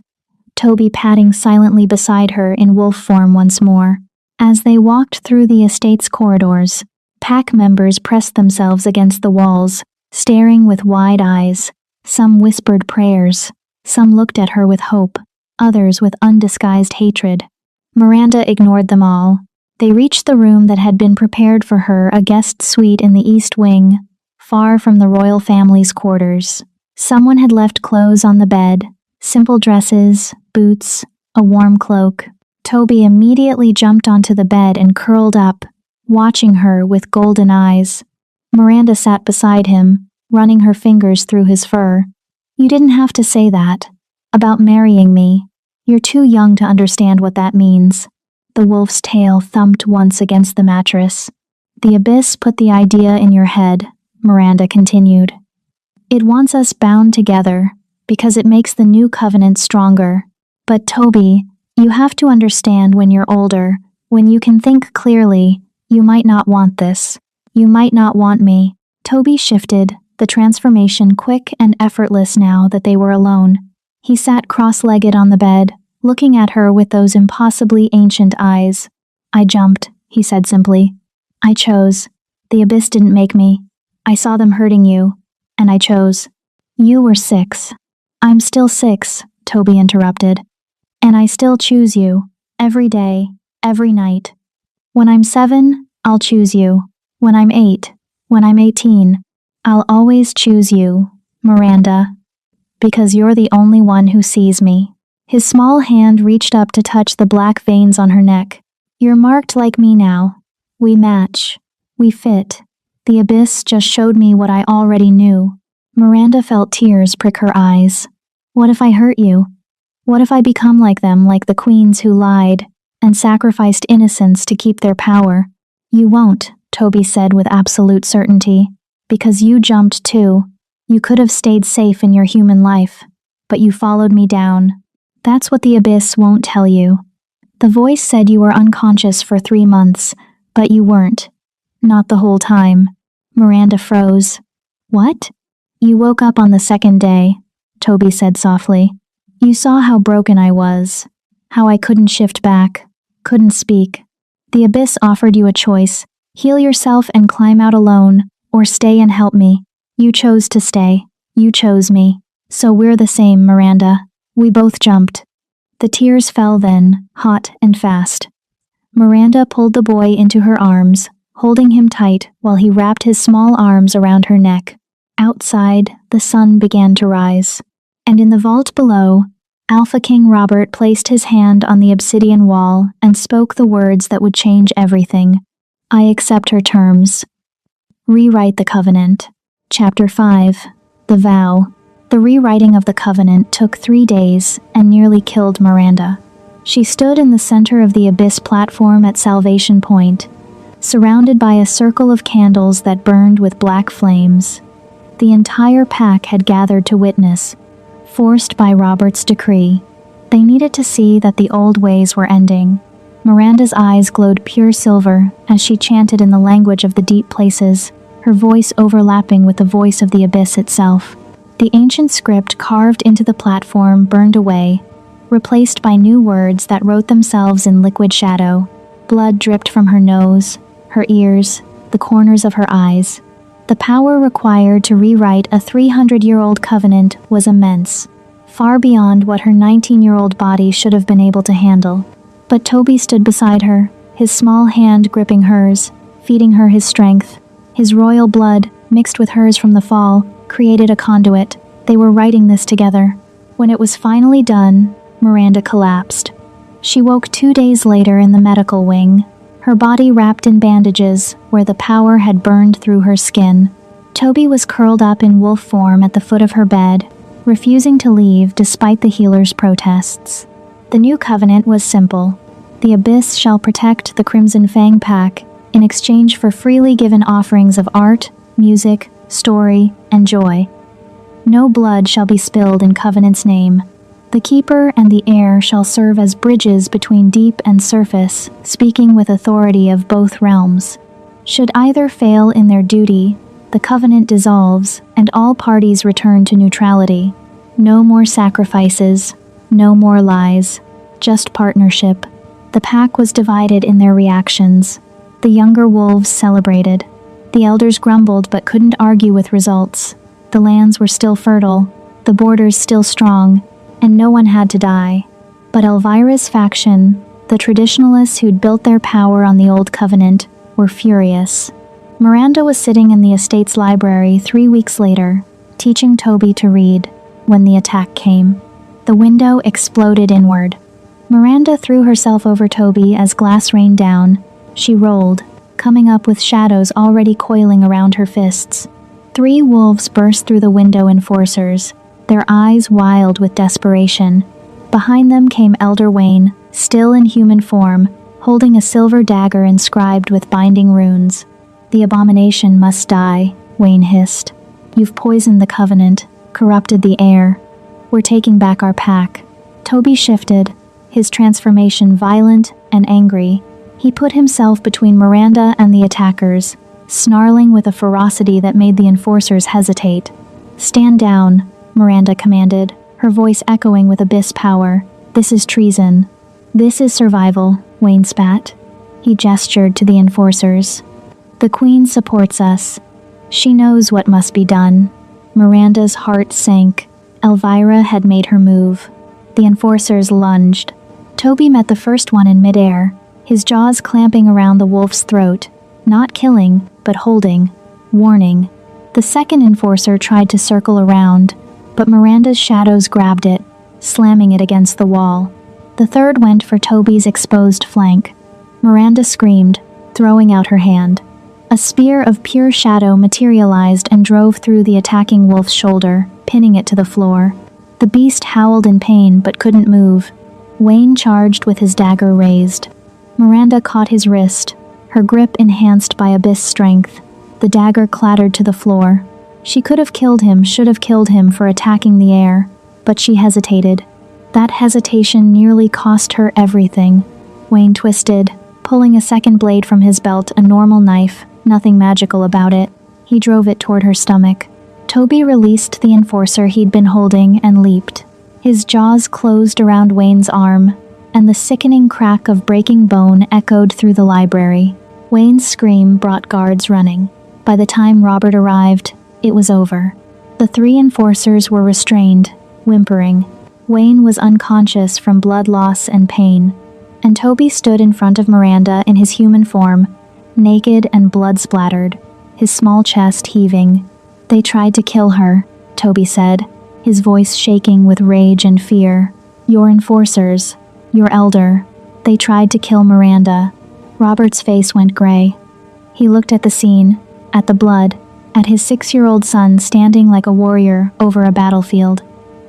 Toby padding silently beside her in wolf form once more. As they walked through the estate's corridors, pack members pressed themselves against the walls, staring with wide eyes. Some whispered prayers. Some looked at her with hope, others with undisguised hatred. Miranda ignored them all. They reached the room that had been prepared for her, a guest suite in the east wing, far from the royal family's quarters. Someone had left clothes on the bed, simple dresses, boots, a warm cloak. Toby immediately jumped onto the bed and curled up, watching her with golden eyes. Miranda sat beside him, running her fingers through his fur. You didn't have to say that. About marrying me. You're too young to understand what that means. The wolf's tail thumped once against the mattress. The abyss put the idea in your head, Miranda continued. It wants us bound together, because it makes the new covenant stronger. But Toby, you have to understand when you're older, when you can think clearly, you might not want this. You might not want me. Toby shifted, the transformation quick and effortless now that they were alone. He sat cross-legged on the bed, looking at her with those impossibly ancient eyes. I jumped, he said simply. I chose. The abyss didn't make me. I saw them hurting you, and I chose. You were 6. I'm still 6, Toby interrupted. And I still choose you, every day, every night. When I'm 7, I'll choose you. When I'm 8, when I'm 18, I'll always choose you, Miranda. Because you're the only one who sees me. His small hand reached up to touch the black veins on her neck. You're marked like me now. We match. We fit. The abyss just showed me what I already knew. Miranda felt tears prick her eyes. What if I hurt you? What if I become like them, like the queens who lied and sacrificed innocence to keep their power? You won't, Toby said with absolute certainty. Because you jumped too. You could have stayed safe in your human life, but you followed me down. That's what the abyss won't tell you. The voice said you were unconscious for 3 months, but you weren't. Not the whole time. Miranda froze. What? You woke up on the 2nd day, Toby said softly. You saw how broken I was, how I couldn't shift back, couldn't speak. The abyss offered you a choice, heal yourself and climb out alone, or stay and help me. You chose to stay. You chose me. So we're the same, Miranda. We both jumped. The tears fell then, hot and fast. Miranda pulled the boy into her arms, holding him tight while he wrapped his small arms around her neck. Outside, the sun began to rise. And in the vault below, Alpha King Robert placed his hand on the obsidian wall and spoke the words that would change everything. I accept her terms. Rewrite the Covenant. Chapter 5. The Vow. The rewriting of the Covenant took 3 days and nearly killed Miranda. She stood in the center of the Abyss platform at Salvation Point, surrounded by a circle of candles that burned with black flames. The entire pack had gathered to witness, forced by Robert's decree. They needed to see that the old ways were ending. Miranda's eyes glowed pure silver as she chanted in the language of the deep places, her voice overlapping with the voice of the Abyss itself. The ancient script carved into the platform burned away, replaced by new words that wrote themselves in liquid shadow. Blood dripped from her nose, her ears, the corners of her eyes. The power required to rewrite a 300-year-old covenant was immense, far beyond what her 19-year-old body should have been able to handle. But Toby stood beside her, his small hand gripping hers, feeding her his strength. His royal blood, mixed with hers from the fall, created a conduit. They were writing this together. When it was finally done, Miranda collapsed. She woke 2 days later in the medical wing, her body wrapped in bandages where the power had burned through her skin. Toby was curled up in wolf form at the foot of her bed, refusing to leave despite the healer's protests. The new covenant was simple. The Abyss shall protect the Crimson Fang Pack in exchange for freely given offerings of art, music, story, and joy. No blood shall be spilled in Covenant's name. The Keeper and the Heir shall serve as bridges between deep and surface, speaking with authority of both realms. Should either fail in their duty, the Covenant dissolves, and all parties return to neutrality. No more sacrifices, no more lies, just partnership. The pack was divided in their reactions. The younger wolves celebrated. The elders grumbled but couldn't argue with results. The lands were still fertile, the borders still strong, and no one had to die. But Elvira's faction, the traditionalists who'd built their power on the old covenant, were furious. Miranda was sitting in the estate's library 3 weeks later, teaching Toby to read, when the attack came. The window exploded inward. Miranda threw herself over Toby as glass rained down. She rolled, coming up with shadows already coiling around her fists. 3 wolves burst through the window enforcers, their eyes wild with desperation. Behind them came Elder Wayne, still in human form, holding a silver dagger inscribed with binding runes. "The abomination must die," Wayne hissed. "You've poisoned the Covenant, corrupted the air. We're taking back our pack." Toby shifted, his transformation violent and angry. He put himself between Miranda and the attackers, snarling with a ferocity that made the enforcers hesitate. "Stand down," Miranda commanded, her voice echoing with Abyss power. "This is treason." "This is survival," Wayne spat. He gestured to the enforcers. "The Queen supports us. She knows what must be done." Miranda's heart sank. Elvira had made her move. The enforcers lunged. Toby met the first one in midair, his jaws clamping around the wolf's throat, not killing, but holding, warning. The second enforcer tried to circle around, but Miranda's shadows grabbed it, slamming it against the wall. The third went for Toby's exposed flank. Miranda screamed, throwing out her hand. A spear of pure shadow materialized and drove through the attacking wolf's shoulder, pinning it to the floor. The beast howled in pain but couldn't move. Wayne charged with his dagger raised. Miranda caught his wrist, her grip enhanced by Abyss strength. The dagger clattered to the floor. She could have killed him, should have killed him for attacking the air, but she hesitated. That hesitation nearly cost her everything. Wayne twisted, pulling a second blade from his belt, a normal knife, nothing magical about it. He drove it toward her stomach. Toby released the enforcer he'd been holding and leaped. His jaws closed around Wayne's arm, and the sickening crack of breaking bone echoed through the library. Wayne's scream brought guards running. By the time Robert arrived, it was over. The 3 enforcers were restrained, whimpering. Wayne was unconscious from blood loss and pain, and Toby stood in front of Miranda in his human form, naked and blood-splattered, his small chest heaving. "They tried to kill her," Toby said, his voice shaking with rage and fear. "Your enforcers, your elder, they tried to kill Miranda." Robert's face went gray. He looked at the scene, at the blood, at his 6-year-old son standing like a warrior over a battlefield.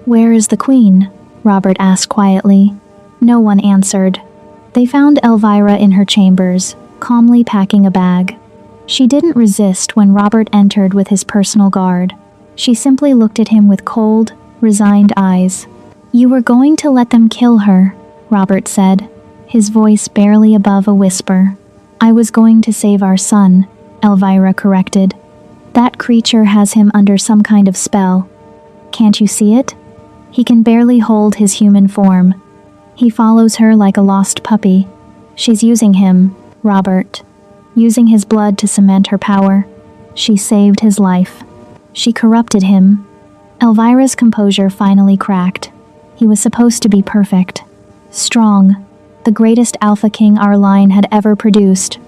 "Where is the Queen?" Robert asked quietly. No one answered. They found Elvira in her chambers, calmly packing a bag. She didn't resist when Robert entered with his personal guard. She simply looked at him with cold, resigned eyes. "You were going to let them kill her," Robert said, his voice barely above a whisper. "I was going to save our son," Elvira corrected. "That creature has him under some kind of spell. Can't you see it? He can barely hold his human form. He follows her like a lost puppy. She's using him, Robert. Using his blood to cement her power. She saved his life. She corrupted him." Elvira's composure finally cracked. He was supposed to be perfect. Strong. The greatest alpha king our line had ever produced.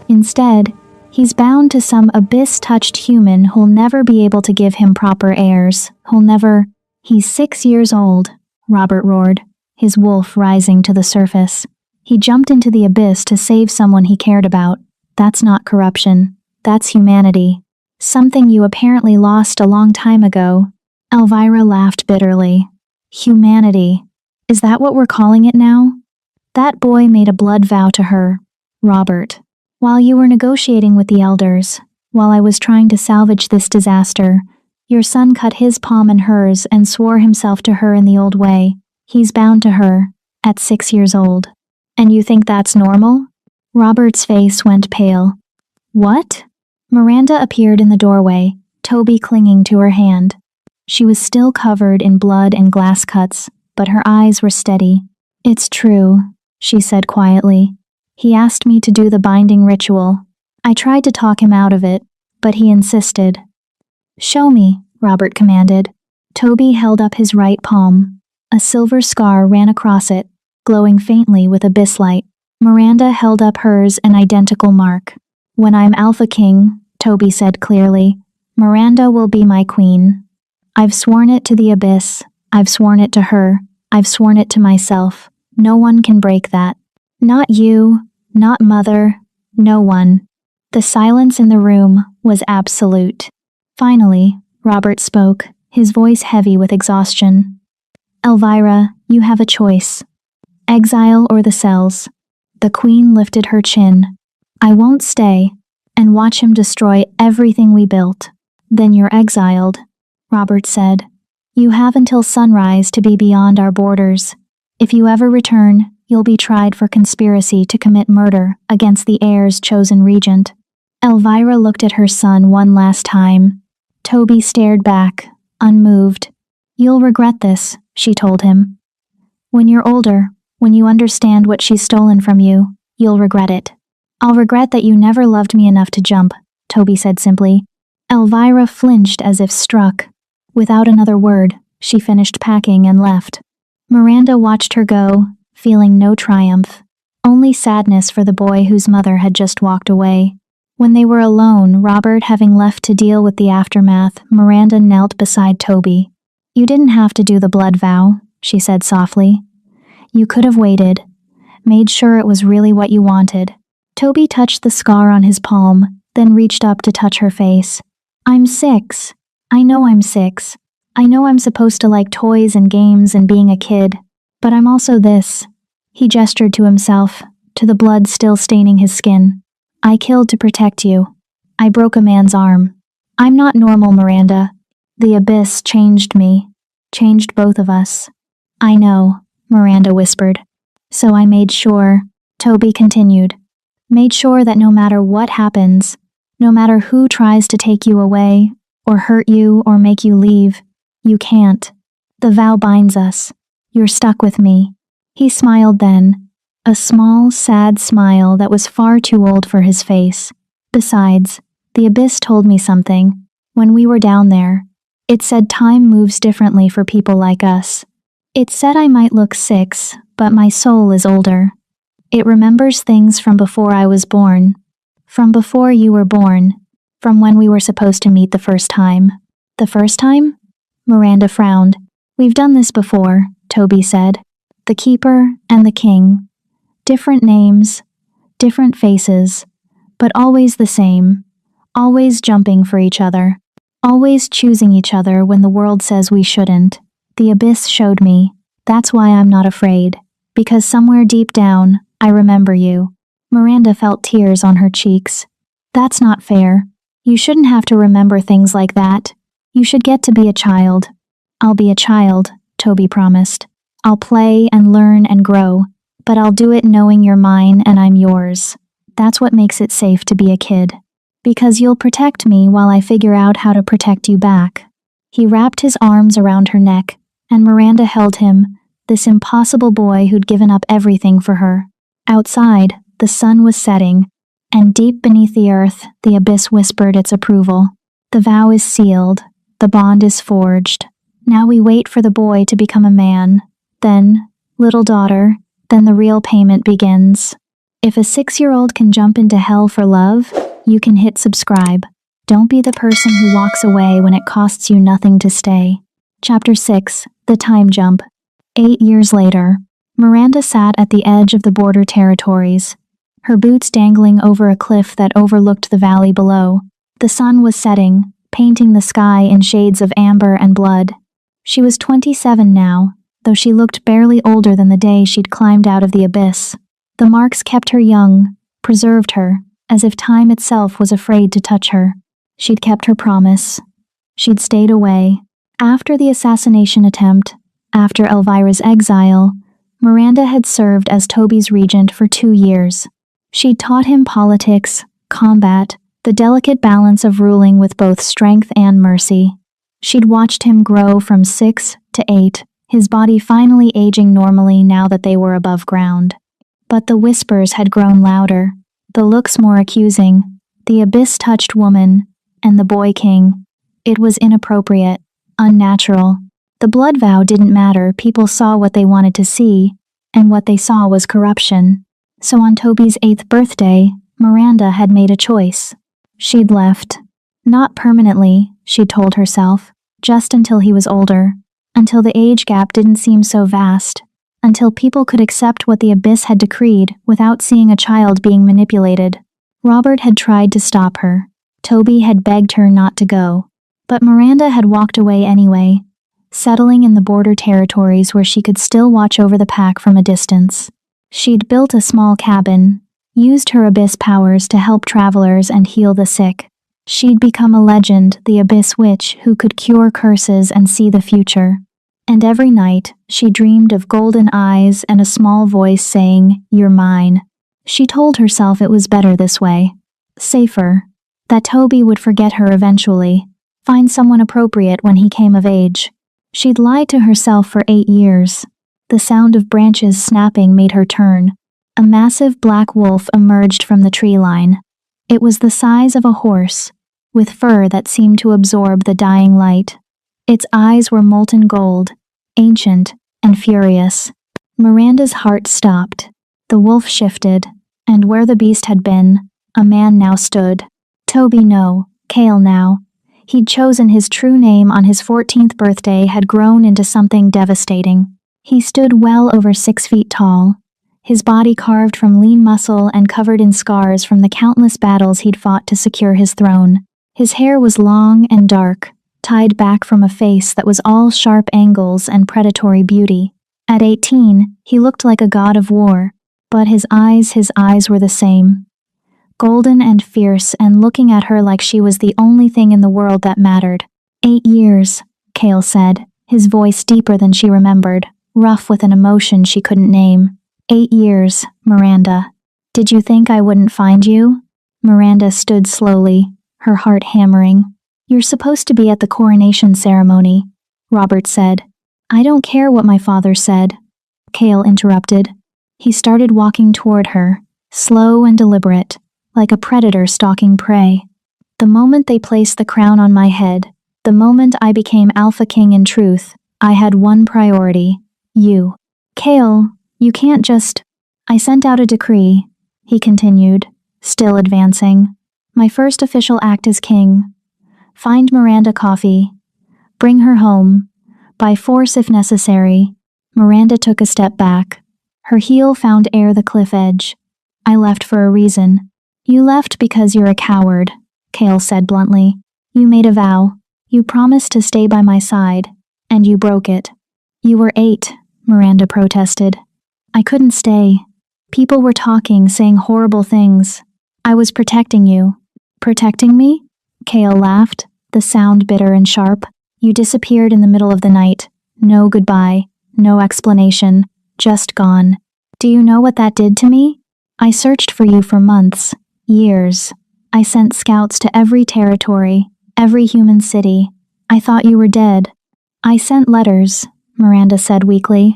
Instead, he's bound to some abyss-touched human who'll never be able to give him proper heirs. "He's 6 years old," Robert roared, his wolf rising to the surface. "He jumped into the abyss to save someone he cared about. That's not corruption. That's humanity. Something you apparently lost a long time ago." Elvira laughed bitterly. "Humanity. Is that what we're calling it now? That boy made a blood vow to her, Robert. While you were negotiating with the elders, while I was trying to salvage this disaster, your son cut his palm in hers and swore himself to her in the old way. He's bound to her, at 6 years old. And you think that's normal?" Robert's face went pale. "What?" Miranda appeared in the doorway, Toby clinging to her hand. She was still covered in blood and glass cuts, but her eyes were steady. "It's true," she said quietly. "He asked me to do the binding ritual. I tried to talk him out of it, but he insisted." "Show me," Robert commanded. Toby held up his right palm. A silver scar ran across it, glowing faintly with abyss light. Miranda held up hers, an identical mark. "When I'm Alpha King," Toby said clearly, "Miranda will be my queen. I've sworn it to the abyss. I've sworn it to her. I've sworn it to myself. No one can break that. Not you, not Mother, no one." The silence in the room was absolute. Finally, Robert spoke, his voice heavy with exhaustion. "Elvira, you have a choice. Exile or the cells." The Queen lifted her chin. "I won't stay and watch him destroy everything we built." "Then you're exiled," Robert said. "You have until sunrise to be beyond our borders. If you ever return, you'll be tried for conspiracy to commit murder against the heir's chosen regent." Elvira looked at her son one last time. Toby stared back, unmoved. "You'll regret this," she told him. "When you're older, when you understand what she's stolen from you, you'll regret it." "I'll regret that you never loved me enough to jump," Toby said simply. Elvira flinched as if struck. Without another word, she finished packing and left. Miranda watched her go, feeling no triumph, only sadness for the boy whose mother had just walked away. When they were alone, Robert having left to deal with the aftermath, Miranda knelt beside Toby. "You didn't have to do the blood vow," she said softly. "You could have waited, made sure it was really what you wanted." Toby touched the scar on his palm, then reached up to touch her face. "I'm 6. I know I'm 6. I know I'm supposed to like toys and games and being a kid, but I'm also this." He gestured to himself, to the blood still staining his skin. "I killed to protect you. I broke a man's arm. I'm not normal, Miranda. The abyss changed me, changed both of us." "I know," Miranda whispered. "So I made sure," Toby continued, "made sure that no matter what happens, no matter who tries to take you away, or hurt you or make you leave, you can't. The vow binds us. You're stuck with me." He smiled then, a small, sad smile that was far too old for his face. "Besides, the abyss told me something. When we were down there, it said time moves differently for people like us. It said I might look 6, but my soul is older. It remembers things from before I was born. From before you were born. From when we were supposed to meet the first time. The first time? Miranda frowned. We've done this before, Toby said. The Keeper and the King. Different names, different faces, but always the same. Always jumping for each other. Always choosing each other when the world says we shouldn't. The abyss showed me. That's why I'm not afraid. Because somewhere deep down, I remember you. Miranda felt tears on her cheeks. That's not fair. You shouldn't have to remember things like that. You should get to be a child. I'll be a child, Toby promised. I'll play and learn and grow, but I'll do it knowing you're mine and I'm yours. That's what makes it safe to be a kid. Because you'll protect me while I figure out how to protect you back. He wrapped his arms around her neck, and Miranda held him, this impossible boy who'd given up everything for her. Outside, the sun was setting, and deep beneath the earth, the abyss whispered its approval. The vow is sealed, the bond is forged. Now we wait for the boy to become a man. Then, little daughter, then the real payment begins. If a 6-year-old can jump into hell for love, you can hit subscribe. Don't be the person who walks away when it costs you nothing to stay. Chapter 6, The Time Jump. 8 years later, Miranda sat at the edge of the border territories, her boots dangling over a cliff that overlooked the valley below. The sun was setting, painting the sky in shades of amber and blood. She was 27 now, though she looked barely older than the day she'd climbed out of the abyss. The marks kept her young, preserved her, as if time itself was afraid to touch her. She'd kept her promise. She'd stayed away. After the assassination attempt, after Elvira's exile, Miranda had served as Toby's regent for 2 years. She'd taught him politics, combat, the delicate balance of ruling with both strength and mercy. She'd watched him grow from 6 to 8, his body finally aging normally now that they were above ground. But the whispers had grown louder, the looks more accusing, the abyss-touched woman, and the boy king. It was inappropriate, unnatural. The blood vow didn't matter, people saw what they wanted to see, and what they saw was corruption. So on Toby's 8th birthday, Miranda had made a choice. She'd left. Not permanently, she'd told herself, just until he was older, until the age gap didn't seem so vast, until people could accept what the abyss had decreed without seeing a child being manipulated. Robert had tried to stop her. Toby had begged her not to go. But Miranda had walked away anyway, settling in the border territories where she could still watch over the pack from a distance. She'd built a small cabin, used her abyss powers to help travelers and heal the sick. She'd become a legend, the abyss witch who could cure curses and see the future. And every night, she dreamed of golden eyes and a small voice saying, "You're mine." She told herself it was better this way. Safer. That Toby would forget her eventually, find someone appropriate when he came of age. She'd lied to herself for 8 years. The sound of branches snapping made her turn. A massive black wolf emerged from the tree line. It was the size of a horse, with fur that seemed to absorb the dying light. Its eyes were molten gold, ancient and furious. Miranda's heart stopped. The wolf shifted, and where the beast had been, a man now stood. Toby no, Cale now. He'd chosen his true name on his 14th birthday had grown into something devastating. He stood well over 6 feet tall, his body carved from lean muscle and covered in scars from the countless battles he'd fought to secure his throne. His hair was long and dark, tied back from a face that was all sharp angles and predatory beauty. At 18, he looked like a god of war, but his eyes were the same. Golden and fierce and looking at her like she was the only thing in the world that mattered. 8 years, Cale said, his voice deeper than she remembered, rough with an emotion she couldn't name. 8 years, Miranda. Did you think I wouldn't find you? Miranda stood slowly, her heart hammering. You're supposed to be at the coronation ceremony, Robert said. I don't care what my father said, Cale interrupted. He started walking toward her, slow and deliberate, like a predator stalking prey. The moment they placed the crown on my head, the moment I became Alpha King in truth, I had one priority, You. Kale, you can't just. I sent out a decree, he continued, still advancing. My first official act as king. Find Miranda Coffey. Bring her home. By force if necessary. Miranda took a step back. Her heel found air the cliff edge. I left for a reason. You left because you're a coward, Kale said bluntly. You made a vow. You promised to stay by my side, and you broke it. You were 8, Miranda protested. I couldn't stay. People were talking, saying horrible things. I was protecting you. Protecting me? Kale laughed, the sound bitter and sharp. You disappeared in the middle of the night. No goodbye, no explanation, just gone. Do you know what that did to me? I searched for you for months, years. I sent scouts to every territory, every human city. I thought you were dead. I sent letters, Miranda said weakly.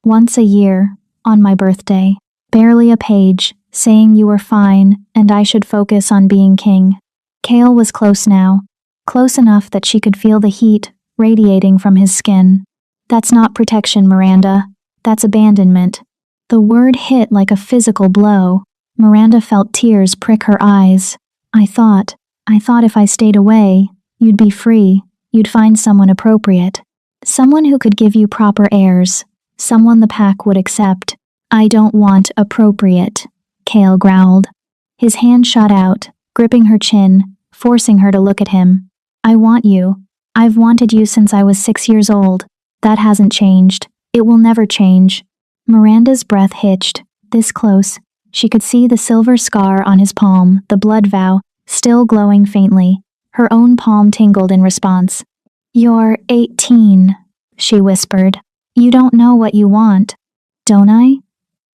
Once a year, on my birthday. Barely a page, saying you were fine and I should focus on being king. Kale was close now, close enough that she could feel the heat radiating from his skin. That's not protection, Miranda. That's abandonment. The word hit like a physical blow. Miranda felt tears prick her eyes. I thought if I stayed away, you'd be free. You'd find someone appropriate. Someone who could give you proper heirs. Someone the pack would accept. I don't want appropriate, Kale growled. His hand shot out, gripping her chin, forcing her to look at him. I want you. I've wanted you since I was 6 years old. That hasn't changed. It will never change. Miranda's breath hitched. This close, she could see the silver scar on his palm, the blood vow, still glowing faintly. Her own palm tingled in response. You're 18, she whispered. You don't know what you want. Don't I?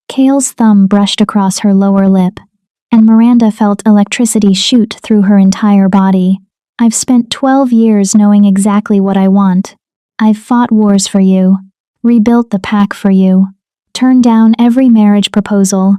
Kale's thumb brushed across her lower lip, and Miranda felt electricity shoot through her entire body. I've spent 12 years knowing exactly what I want. I've fought wars for you, rebuilt the pack for you, turned down every marriage proposal,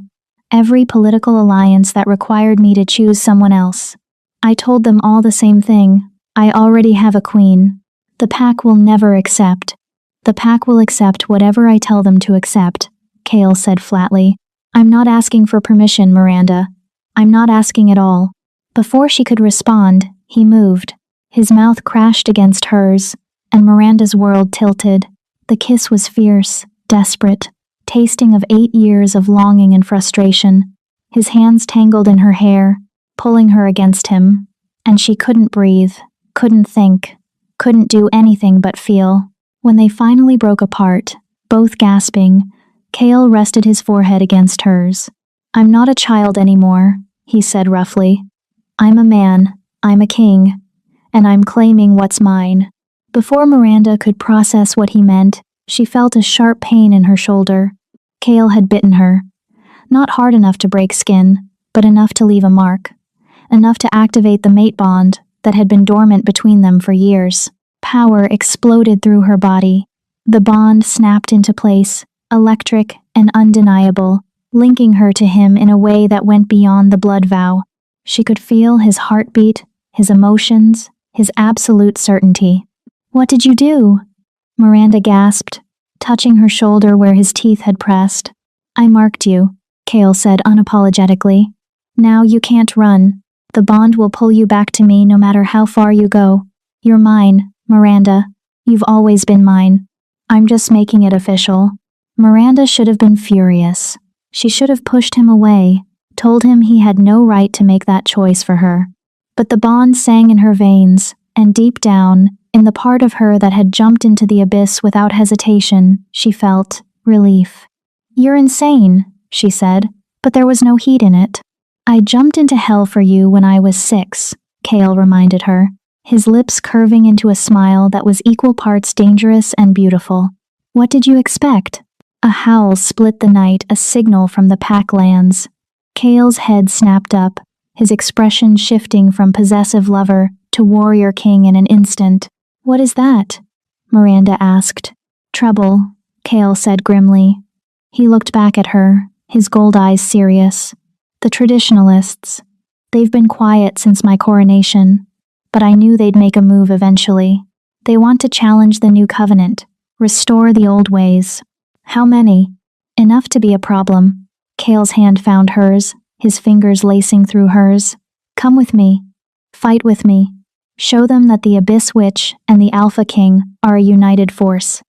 every political alliance that required me to choose someone else. I told them all the same thing. I already have a queen. The pack will never accept. The pack will accept whatever I tell them to accept, Kale said flatly. I'm not asking for permission, Miranda. I'm not asking at all. Before she could respond, he moved. His mouth crashed against hers, and Miranda's world tilted. The kiss was fierce, desperate, tasting of 8 years of longing and frustration. His hands tangled in her hair, pulling her against him, and she couldn't breathe, couldn't think, couldn't do anything but feel. When they finally broke apart, both gasping, Kale rested his forehead against hers. I'm not a child anymore, he said roughly. I'm a man, I'm a king, and I'm claiming what's mine. Before Miranda could process what he meant, she felt a sharp pain in her shoulder. Kale had bitten her. Not hard enough to break skin, but enough to leave a mark. Enough to activate the mate bond that had been dormant between them for years. Power exploded through her body. The bond snapped into place, electric and undeniable, linking her to him in a way that went beyond the blood vow. She could feel his heartbeat, his emotions, his absolute certainty. What did you do? Miranda gasped, touching her shoulder where his teeth had pressed. I marked you, Kale said unapologetically. Now you can't run. The bond will pull you back to me no matter how far you go. You're mine, Miranda. You've always been mine. I'm just making it official. Miranda should have been furious. She should have pushed him away, told him he had no right to make that choice for her. But the bond sang in her veins, and deep down, in the part of her that had jumped into the abyss without hesitation, she felt relief. You're insane, she said, but there was no heat in it. I jumped into hell for you when I was 6, Kale reminded her, his lips curving into a smile that was equal parts dangerous and beautiful. What did you expect? A howl split the night, a signal from the pack lands. Kale's head snapped up, his expression shifting from possessive lover to warrior king in an instant. What is that? Miranda asked. Trouble, Kale said grimly. He looked back at her, his gold eyes serious. The traditionalists. They've been quiet since my coronation, but I knew they'd make a move eventually. They want to challenge the new covenant, restore the old ways. How many? Enough to be a problem. Kale's hand found hers, his fingers lacing through hers. Come with me. Fight with me. Show them that the Abyss Witch and the Alpha King are a united force.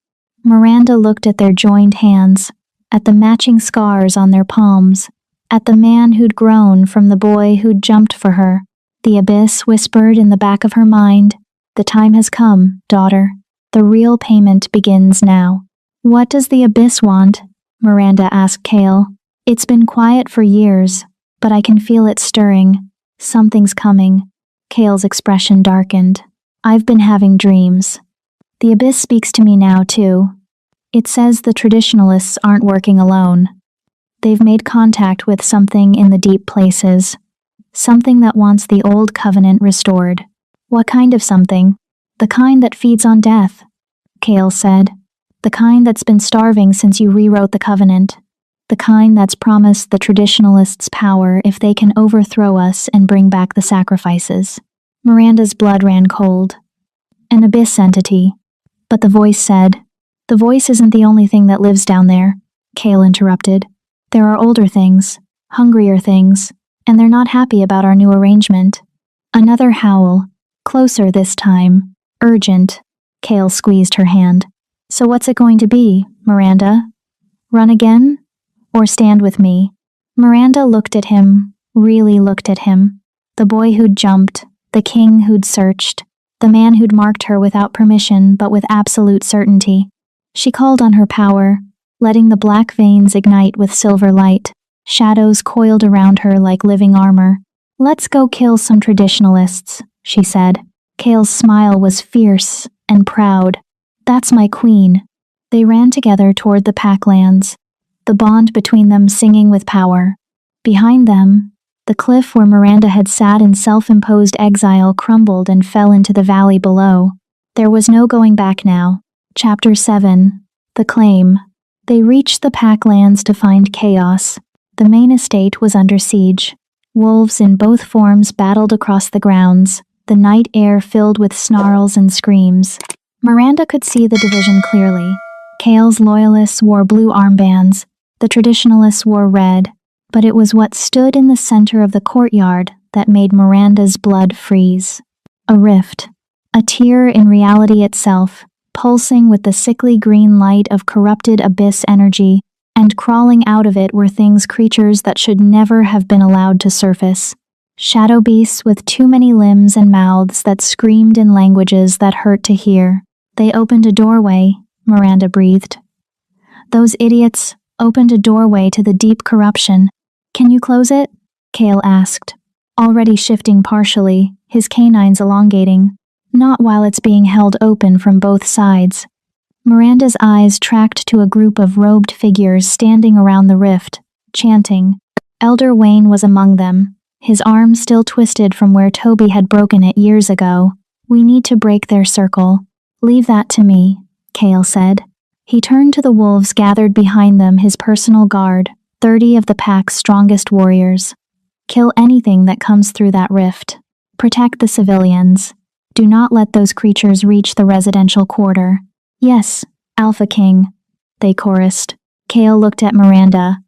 Miranda looked at their joined hands, at the matching scars on their palms, at the man who'd grown from the boy who'd jumped for her. The Abyss whispered in the back of her mind, "The time has come, daughter. The real payment begins now." "What does the Abyss want?" Miranda asked Kale. "It's been quiet for years, but I can feel it stirring. Something's coming." Kale's expression darkened. "I've been having dreams. The Abyss speaks to me now, too. It says the traditionalists aren't working alone. They've made contact with something in the deep places. Something that wants the old covenant restored." "What kind of something?" "The kind that feeds on death," Kale said. "The kind that's been starving since you rewrote the covenant. The kind that's promised the traditionalists power if they can overthrow us and bring back the sacrifices." Miranda's blood ran cold. "An abyss entity." But the voice said, "The voice isn't the only thing that lives down there," Kale interrupted. "There are older things, hungrier things, and they're not happy about our new arrangement." Another howl, closer this time, urgent. Kale squeezed her hand. "So what's it going to be, Miranda? Run again? Or stand with me?" Miranda looked at him, really looked at him. The boy who'd jumped, the king who'd searched, the man who'd marked her without permission but with absolute certainty. She called on her power, letting the black veins ignite with silver light. Shadows coiled around her like living armor. "Let's go kill some traditionalists," she said. Kale's smile was fierce and proud. "That's my queen." They ran together toward the Packlands, the bond between them singing with power. Behind them, the cliff where Miranda had sat in self-imposed exile crumbled and fell into the valley below. There was no going back now. Chapter 7. The Claim. They reached the Packlands to find chaos. The main estate was under siege. Wolves in both forms battled across the grounds, the night air filled with snarls and screams. Miranda could see the division clearly. Kale's loyalists wore blue armbands, the traditionalists wore red, but it was what stood in the center of the courtyard that made Miranda's blood freeze. A rift. A tear in reality itself, pulsing with the sickly green light of corrupted abyss energy, and crawling out of it were creatures that should never have been allowed to surface. Shadow beasts with too many limbs and mouths that screamed in languages that hurt to hear. "They opened a doorway," Miranda breathed. "Those idiots opened a doorway to the deep corruption." "Can you close it?" Kale asked, already shifting partially, his canines elongating. "Not while it's being held open from both sides." Miranda's eyes tracked to a group of robed figures standing around the rift, chanting. Elder Wayne was among them, his arm still twisted from where Toby had broken it years ago. "We need to break their circle." "Leave that to me," Kale said. He turned to the wolves gathered behind them, his personal guard, 30 of the pack's strongest warriors. "Kill anything that comes through that rift. Protect the civilians. Do not let those creatures reach the residential quarter." "Yes, Alpha King," they chorused. Kale looked at Miranda,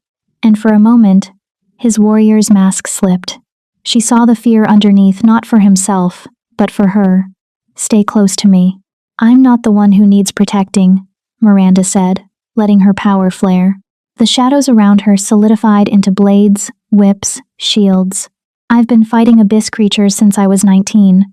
and for a moment, his warrior's mask slipped. She saw the fear underneath, not for himself, but for her. "Stay close to me." "I'm not the one who needs protecting," Miranda said, letting her power flare. The shadows around her solidified into blades, whips, shields. "I've been fighting abyss creatures since I was 19.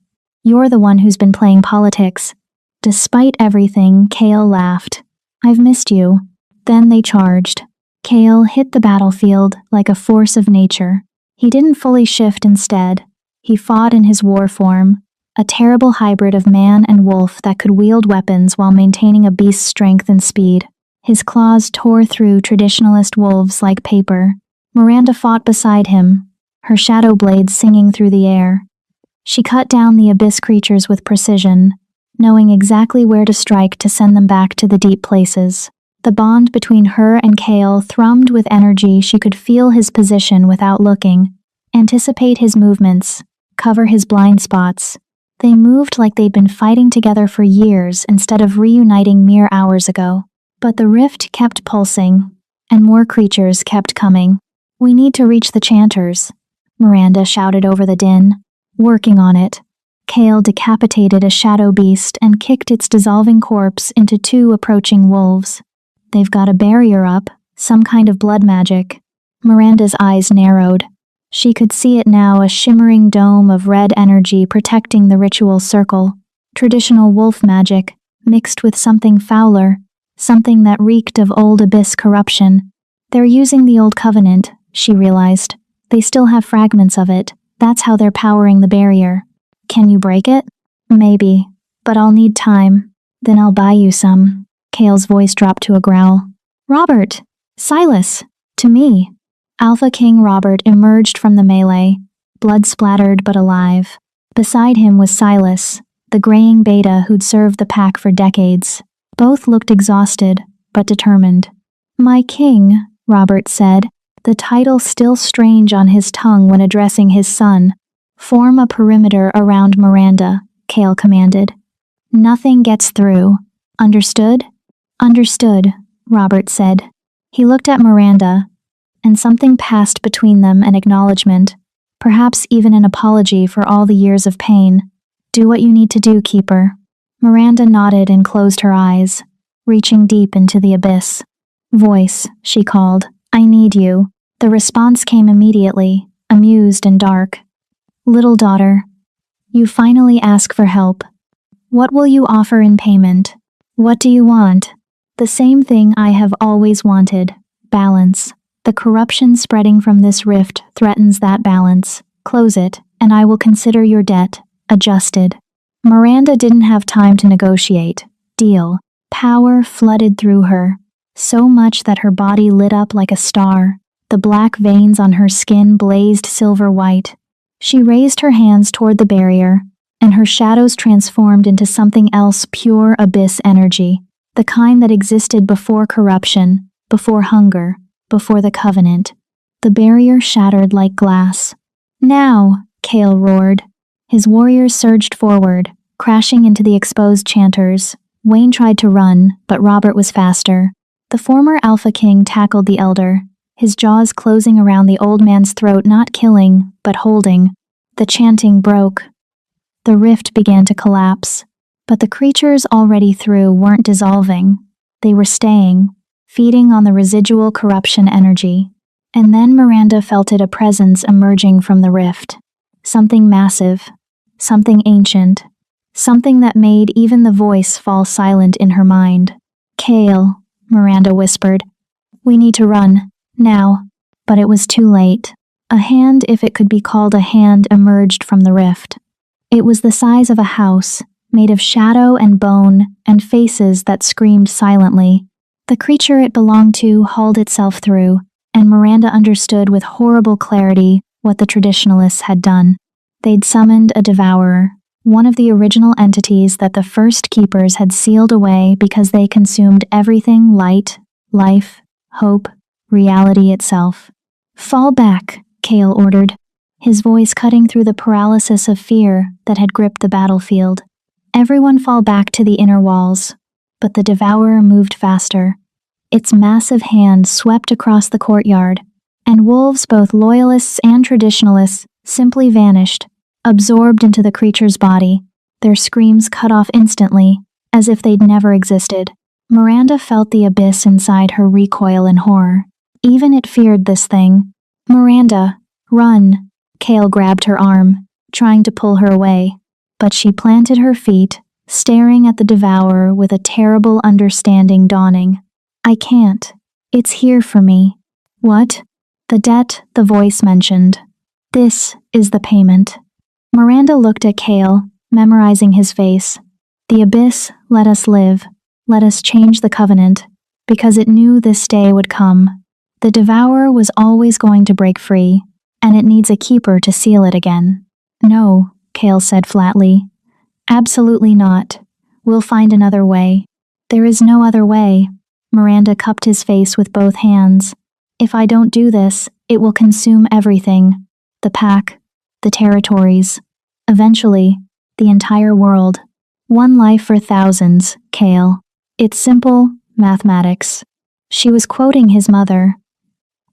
You're the one who's been playing politics." Despite everything, Kale laughed. "I've missed you." Then they charged. Kale hit the battlefield like a force of nature. He didn't fully shift instead. He fought in his war form, a terrible hybrid of man and wolf that could wield weapons while maintaining a beast's strength and speed. His claws tore through traditionalist wolves like paper. Miranda fought beside him, her shadow blades singing through the air. She cut down the abyss creatures with precision, knowing exactly where to strike to send them back to the deep places. The bond between her and Kale thrummed with energy. She could feel his position without looking, anticipate his movements, cover his blind spots. They moved like they'd been fighting together for years instead of reuniting mere hours ago. But the rift kept pulsing, and more creatures kept coming. "We need to reach the chanters," Miranda shouted over the din. "Working on it." Kale decapitated a shadow beast and kicked its dissolving corpse into 2 approaching wolves. "They've got a barrier up, some kind of blood magic." Miranda's eyes narrowed. She could see it now, a shimmering dome of red energy protecting the ritual circle. Traditional wolf magic, mixed with something fouler, something that reeked of old abyss corruption. "They're using the old covenant," she realized. "They still have fragments of it. That's how they're powering the barrier." "Can you break it?" "Maybe, but I'll need time. Then I'll buy you some." Kale's voice dropped to a growl. "Robert! Silas! To me!" Alpha King Robert emerged from the melee, blood-splattered but alive. Beside him was Silas, the graying beta who'd served the pack for decades. Both looked exhausted, but determined. "My king," Robert said, the title still strange on his tongue when addressing his son. "Form a perimeter around Miranda," Kale commanded. "Nothing gets through. Understood?" "Understood," Robert said. He looked at Miranda, and something passed between them, an acknowledgement, perhaps even an apology for all the years of pain. "Do what you need to do, Keeper." Miranda nodded and closed her eyes, reaching deep into the abyss. "Voice," she called, "I need you." The response came immediately, amused and dark. "Little daughter, you finally ask for help. What will you offer in payment? What do you want?" "The same thing I have always wanted, balance. The corruption spreading from this rift threatens that balance. Close it, and I will consider your debt adjusted." Miranda didn't have time to negotiate. Deal. Power flooded through her, so much that her body lit up like a star. The black veins on her skin blazed silver white. She raised her hands toward the barrier, and her shadows transformed into something else, pure abyss energy, the kind that existed before corruption, before hunger, before the covenant. The barrier shattered like glass. "Now!" Kale roared. His warriors surged forward, crashing into the exposed chanters. Wayne tried to run, but Robert was faster. The former Alpha King tackled the elder, his jaws closing around the old man's throat, not killing, but holding. The chanting broke. The rift began to collapse, but the creatures already through weren't dissolving. They were staying, feeding on the residual corruption energy. And then Miranda felt it, a presence emerging from the rift. Something massive, something ancient, something that made even the voice fall silent in her mind. "Kale," Miranda whispered. "We need to run, now." But it was too late. A hand, if it could be called a hand, emerged from the rift. It was the size of a house, made of shadow and bone and faces that screamed silently. The creature it belonged to hauled itself through, and Miranda understood with horrible clarity what the traditionalists had done. They'd summoned a devourer, one of the original entities that the first keepers had sealed away because they consumed everything: light, life, hope, reality itself. "Fall back," Kale ordered, his voice cutting through the paralysis of fear that had gripped the battlefield. "Everyone fall back to the inner walls." But the devourer moved faster. Its massive hand swept across the courtyard, and wolves, both loyalists and traditionalists, simply vanished, absorbed into the creature's body, their screams cut off instantly, as if they'd never existed. Miranda felt the abyss inside her recoil in horror. Even it feared this thing. "Miranda, run!" Kale grabbed her arm, trying to pull her away, but she planted her feet, staring at the devourer with a terrible understanding dawning. "I can't. It's here for me." "What?" "The debt the voice mentioned. This is the payment." Miranda looked at Kale, memorizing his face. "The abyss let us live, let us change the covenant, because it knew this day would come. The devourer was always going to break free, and it needs a keeper to seal it again." "No," Kale said flatly. "Absolutely not. We'll find another way." "There is no other way." Miranda cupped his face with both hands. "If I don't do this, it will consume everything. The pack, the territories, eventually, the entire world. One life for thousands, Kale. It's simple, mathematics. She was quoting his mother.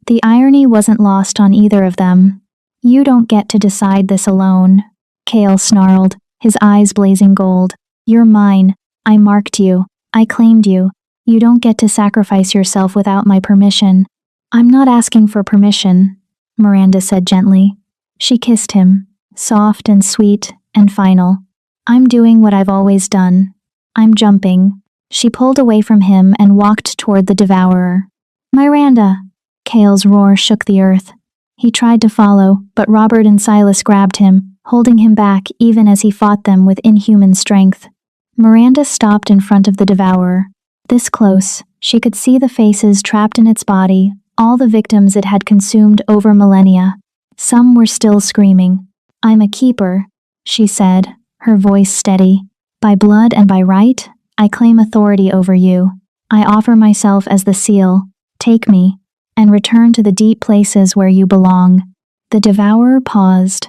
The irony wasn't lost on either of them. You don't get to decide this alone, Kale snarled, his eyes blazing gold. You're mine. I marked you. I claimed you. You don't get to sacrifice yourself without my permission. I'm not asking for permission, Miranda said gently. She kissed him, soft and sweet and final. I'm doing what I've always done. I'm jumping. She pulled away from him and walked toward the devourer. Miranda! Kale's roar shook the earth. He tried to follow, but Robert and Silas grabbed him, holding him back even as he fought them with inhuman strength. Miranda stopped in front of the devourer. This close, she could see the faces trapped in its body, all the victims it had consumed over millennia. Some were still screaming. I'm a keeper, she said, her voice steady. By blood and by right, I claim authority over you. I offer myself as the seal. Take me, and return to the deep places where you belong. The devourer paused.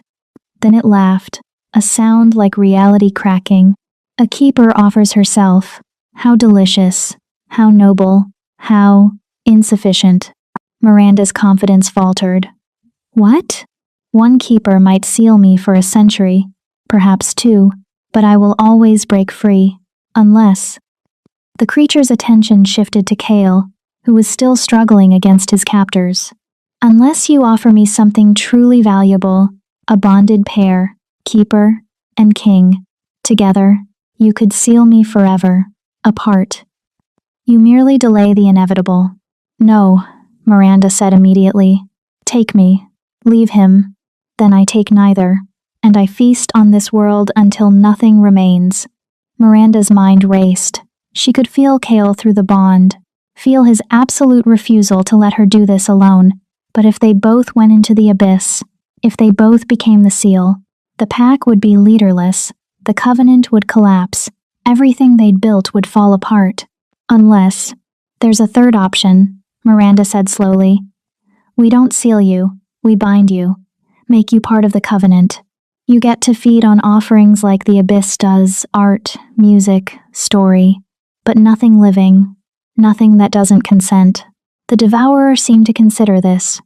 Then it laughed, a sound like reality cracking. A keeper offers herself. How delicious, how noble, how insufficient. Miranda's confidence faltered. What? One keeper might seal me for a century, perhaps two, but I will always break free, unless... The creature's attention shifted to Kale, who was still struggling against his captors. Unless you offer me something truly valuable, a bonded pair, keeper and king, together, you could seal me forever, apart. You merely delay the inevitable. No, Miranda said immediately. Take me. Leave him. Then I take neither, and I feast on this world until nothing remains. Miranda's mind raced. She could feel Kale through the bond, feel his absolute refusal to let her do this alone. But if they both went into the abyss, if they both became the seal, the pack would be leaderless, the covenant would collapse, everything they'd built would fall apart. Unless, there's a third option, Miranda said slowly. We don't seal you, we bind you, make you part of the covenant. You get to feed on offerings like the abyss does, art, music, story, but nothing living, nothing that doesn't consent. The devourer seemed to consider this.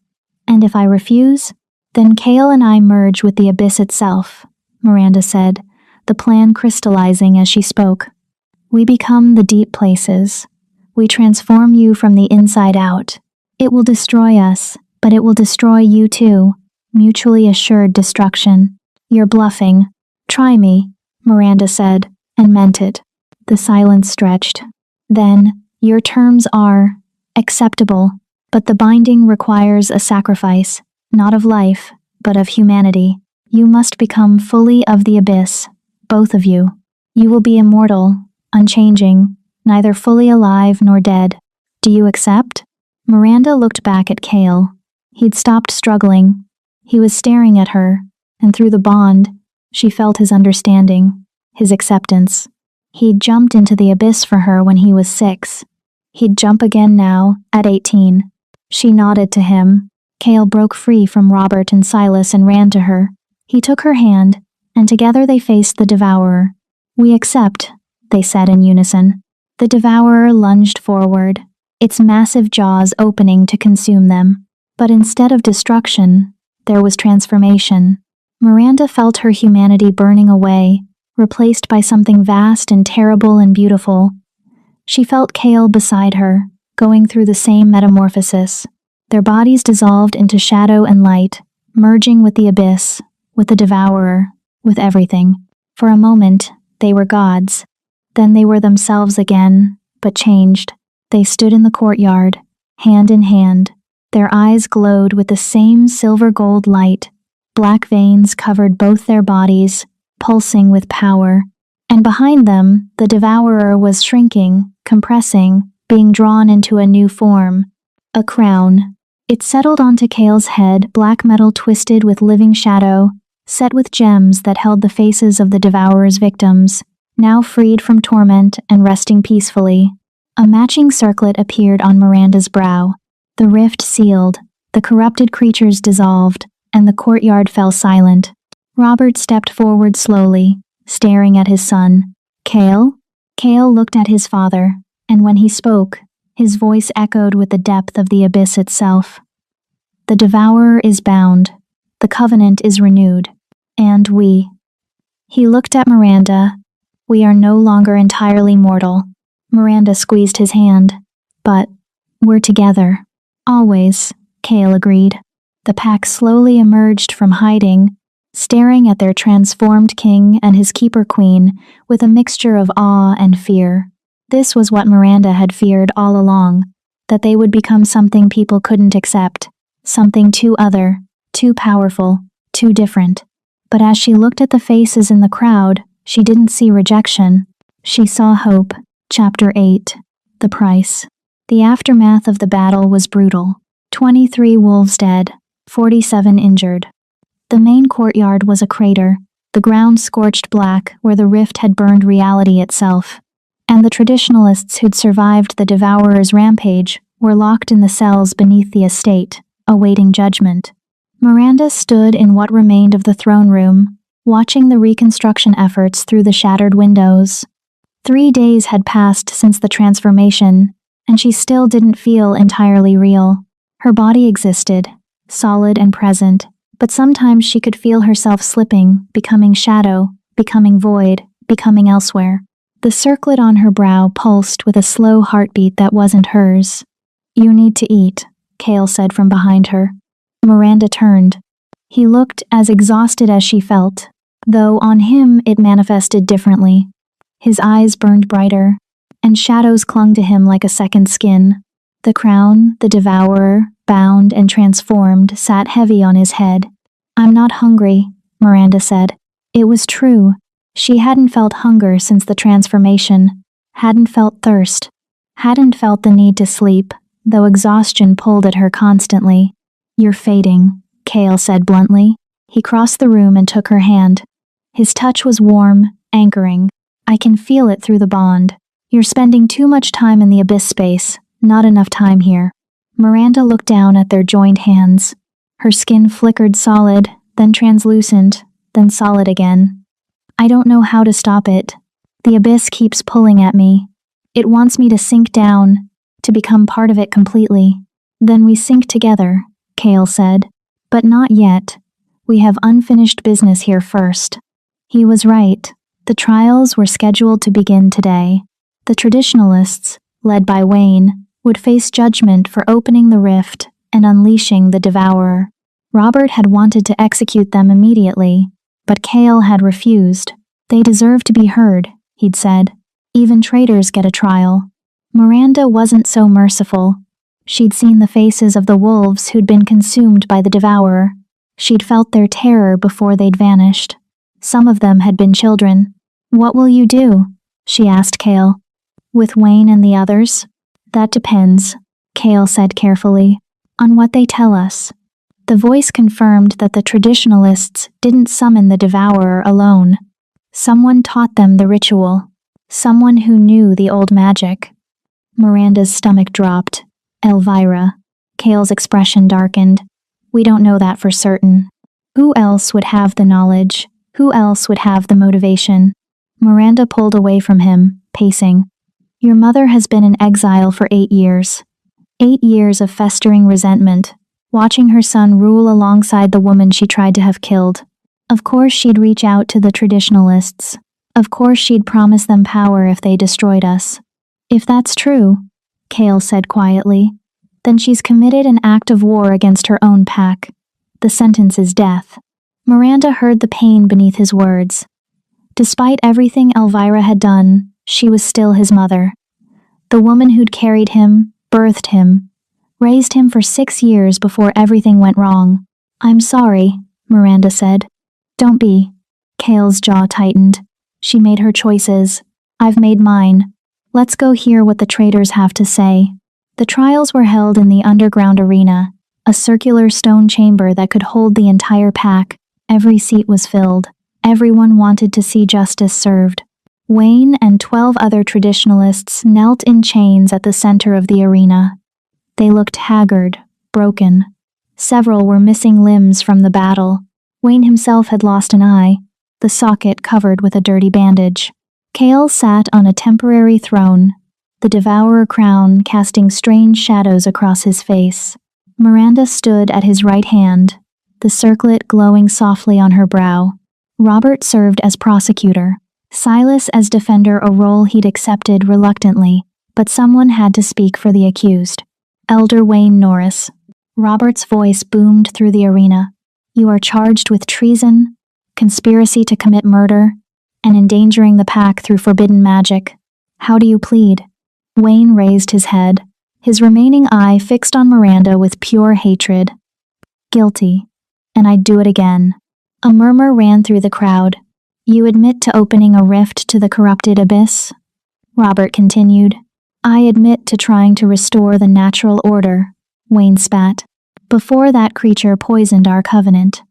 And if I refuse, then Kale and I merge with the abyss itself, Miranda said, the plan crystallizing as she spoke. We become the deep places. We transform you from the inside out. It will destroy us, but it will destroy you too. Mutually assured destruction. You're bluffing. Try me, Miranda said, and meant it. The silence stretched. Then, your terms are acceptable, but the binding requires a sacrifice, not of life, but of humanity. You must become fully of the abyss, both of you. You will be immortal, unchanging, neither fully alive nor dead. Do you accept? Miranda looked back at Kale. He'd stopped struggling. He was staring at her, and through the bond, she felt his understanding, his acceptance. He'd jumped into the abyss for her when he was 6. He'd jump again now, at 18. She nodded to him. Kale broke free from Robert and Silas and ran to her. He took her hand, and together they faced the devourer. We accept, they said in unison. The devourer lunged forward, its massive jaws opening to consume them. But instead of destruction, there was transformation. Miranda felt her humanity burning away, replaced by something vast and terrible and beautiful. She felt Kale beside her, going through the same metamorphosis. Their bodies dissolved into shadow and light, merging with the abyss, with the devourer, with everything. For a moment, they were gods. Then they were themselves again, but changed. They stood in the courtyard, hand in hand. Their eyes glowed with the same silver-gold light. Black veins covered both their bodies, pulsing with power. And behind them, the devourer was shrinking, compressing, being drawn into a new form. A crown. It settled onto Kale's head, black metal twisted with living shadow, set with gems that held the faces of the devourer's victims, now freed from torment and resting peacefully. A matching circlet appeared on Miranda's brow. The rift sealed, the corrupted creatures dissolved, and the courtyard fell silent. Robert stepped forward slowly, staring at his son. Kale? Kale looked at his father, and when he spoke, his voice echoed with the depth of the abyss itself. The devourer is bound, the covenant is renewed, and we. He looked at Miranda. We are no longer entirely mortal. Miranda squeezed his hand. But we're together. Always, Cale agreed. The pack slowly emerged from hiding, staring at their transformed king and his keeper queen with a mixture of awe and fear. This was what Miranda had feared all along, that they would become something people couldn't accept, something too other, too powerful, too different. But as she looked at the faces in the crowd, she didn't see rejection. She saw hope. Chapter 8. The Price. The aftermath of the battle was brutal. 23 wolves dead, 47 injured. The main courtyard was a crater, the ground scorched black where the rift had burned reality itself. And the traditionalists who'd survived the Devourer's rampage were locked in the cells beneath the estate, awaiting judgment. Miranda stood in what remained of the throne room, watching the reconstruction efforts through the shattered windows. 3 days had passed since the transformation, and she still didn't feel entirely real. Her body existed, solid and present, but sometimes she could feel herself slipping, becoming shadow, becoming void, becoming elsewhere. The circlet on her brow pulsed with a slow heartbeat that wasn't hers. "You need to eat," Cale said from behind her. Miranda turned. He looked as exhausted as she felt, though on him it manifested differently. His eyes burned brighter, and shadows clung to him like a second skin. The crown, the devourer, bound and transformed, sat heavy on his head. "I'm not hungry," Miranda said. It was true. She hadn't felt hunger since the transformation, hadn't felt thirst, hadn't felt the need to sleep, though exhaustion pulled at her constantly. "You're fading," Cale said bluntly. He crossed the room and took her hand. His touch was warm, anchoring. "I can feel it through the bond. You're spending too much time in the abyss space, not enough time here." Miranda looked down at their joined hands. Her skin flickered solid, then translucent, then solid again. "I don't know how to stop it. The abyss keeps pulling at me. It wants me to sink down, to become part of it completely." "Then we sink together," Cale said. "But not yet. We have unfinished business here first." He was right. The trials were scheduled to begin today. The traditionalists, led by Wayne, would face judgment for opening the rift and unleashing the devourer. Robert had wanted to execute them immediately, but Cale had refused. "They deserve to be heard," he'd said. "Even traitors get a trial." Miranda wasn't so merciful. She'd seen the faces of the wolves who'd been consumed by the devourer. She'd felt their terror before they'd vanished. Some of them had been children. "What will you do?" she asked Cale. "With Wayne and the others?" "That depends," Cale said carefully, "on what they tell us." The voice confirmed that the traditionalists didn't summon the devourer alone. Someone taught them the ritual. Someone who knew the old magic. Miranda's stomach dropped. "Elvira." Cale's expression darkened. "We don't know that for certain. Who else would have the knowledge? Who else would have the motivation?" Miranda pulled away from him, pacing. "Your mother has been in exile for 8 years. 8 years of festering resentment, watching her son rule alongside the woman she tried to have killed. Of course she'd reach out to the traditionalists. Of course she'd promise them power if they destroyed us." "If that's true," Cale said quietly, "then she's committed an act of war against her own pack. The sentence is death." Miranda heard the pain beneath his words. Despite everything Elvira had done, she was still his mother. The woman who'd carried him, birthed him, raised him for 6 years before everything went wrong. "I'm sorry," Miranda said. "Don't be." Cale's jaw tightened. She made her choices. I've made mine. Let's go hear what the traitors have to say. The trials were held in the underground arena, a circular stone chamber that could hold the entire pack. Every seat was filled. Everyone wanted to see justice served. Wayne and 12 other traditionalists knelt in chains at the center of the arena. They looked haggard, broken. Several were missing limbs from the battle. Wayne himself had lost an eye, the socket covered with a dirty bandage. Cale sat on a temporary throne, the Devourer crown casting strange shadows across his face. Miranda stood at his right hand, the circlet glowing softly on her brow. Robert served as prosecutor, Silas as defender, a role he'd accepted reluctantly, but someone had to speak for the accused. Elder Wayne Norris. Robert's voice boomed through the arena. You are charged with treason, conspiracy to commit murder, and endangering the pack through forbidden magic. How do you plead? Wayne raised his head, his remaining eye fixed on Miranda with pure hatred. Guilty. And I'd do it again. A murmur ran through the crowd. You admit to opening a rift to the corrupted abyss? Robert continued. I admit to trying to restore the natural order, Wayne spat. Before that creature poisoned our covenant.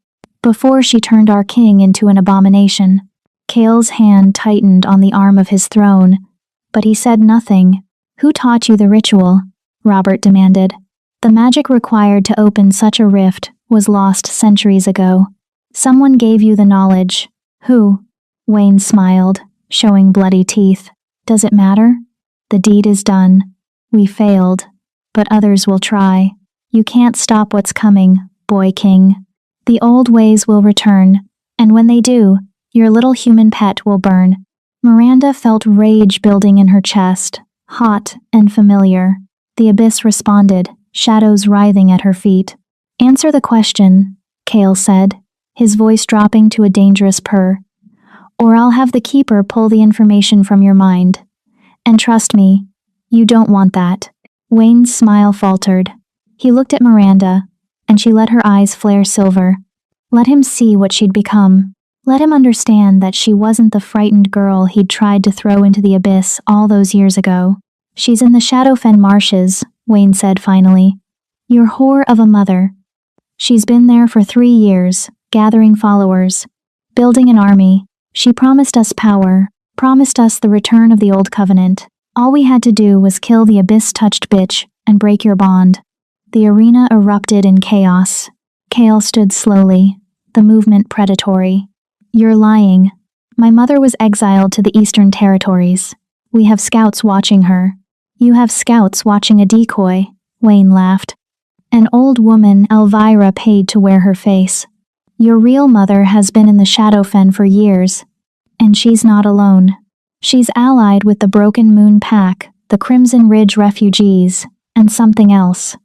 Before she turned our king into an abomination. Cale's hand tightened on the arm of his throne, but he said nothing. Who taught you the ritual? Robert demanded. The magic required to open such a rift was lost centuries ago. Someone gave you the knowledge. Who? Wayne smiled, showing bloody teeth. Does it matter? The deed is done. We failed, but others will try. You can't stop what's coming, boy king. The old ways will return, and when they do, your little human pet will burn. Miranda felt rage building in her chest, hot and familiar. The abyss responded, shadows writhing at her feet. Answer the question, Cale said, his voice dropping to a dangerous purr. Or I'll have the Keeper pull the information from your mind. And trust me, you don't want that. Wayne's smile faltered. He looked at Miranda, and she let her eyes flare silver. Let him see what she'd become. Let him understand that she wasn't the frightened girl he'd tried to throw into the abyss all those years ago. She's in the Shadowfen marshes, Wayne said finally. Your whore of a mother. She's been there for 3 years, gathering followers, building an army. She promised us power, promised us the return of the old covenant. All we had to do was kill the abyss-touched bitch and break your bond. The arena erupted in chaos. Cale stood slowly, the movement predatory. You're lying. My mother was exiled to the Eastern Territories. We have scouts watching her. You have scouts watching a decoy, Wayne laughed. An old woman Elvira paid to wear her face. Your real mother has been in the Shadowfen for years, and she's not alone. She's allied with the Broken Moon Pack, the Crimson Ridge refugees, and something else.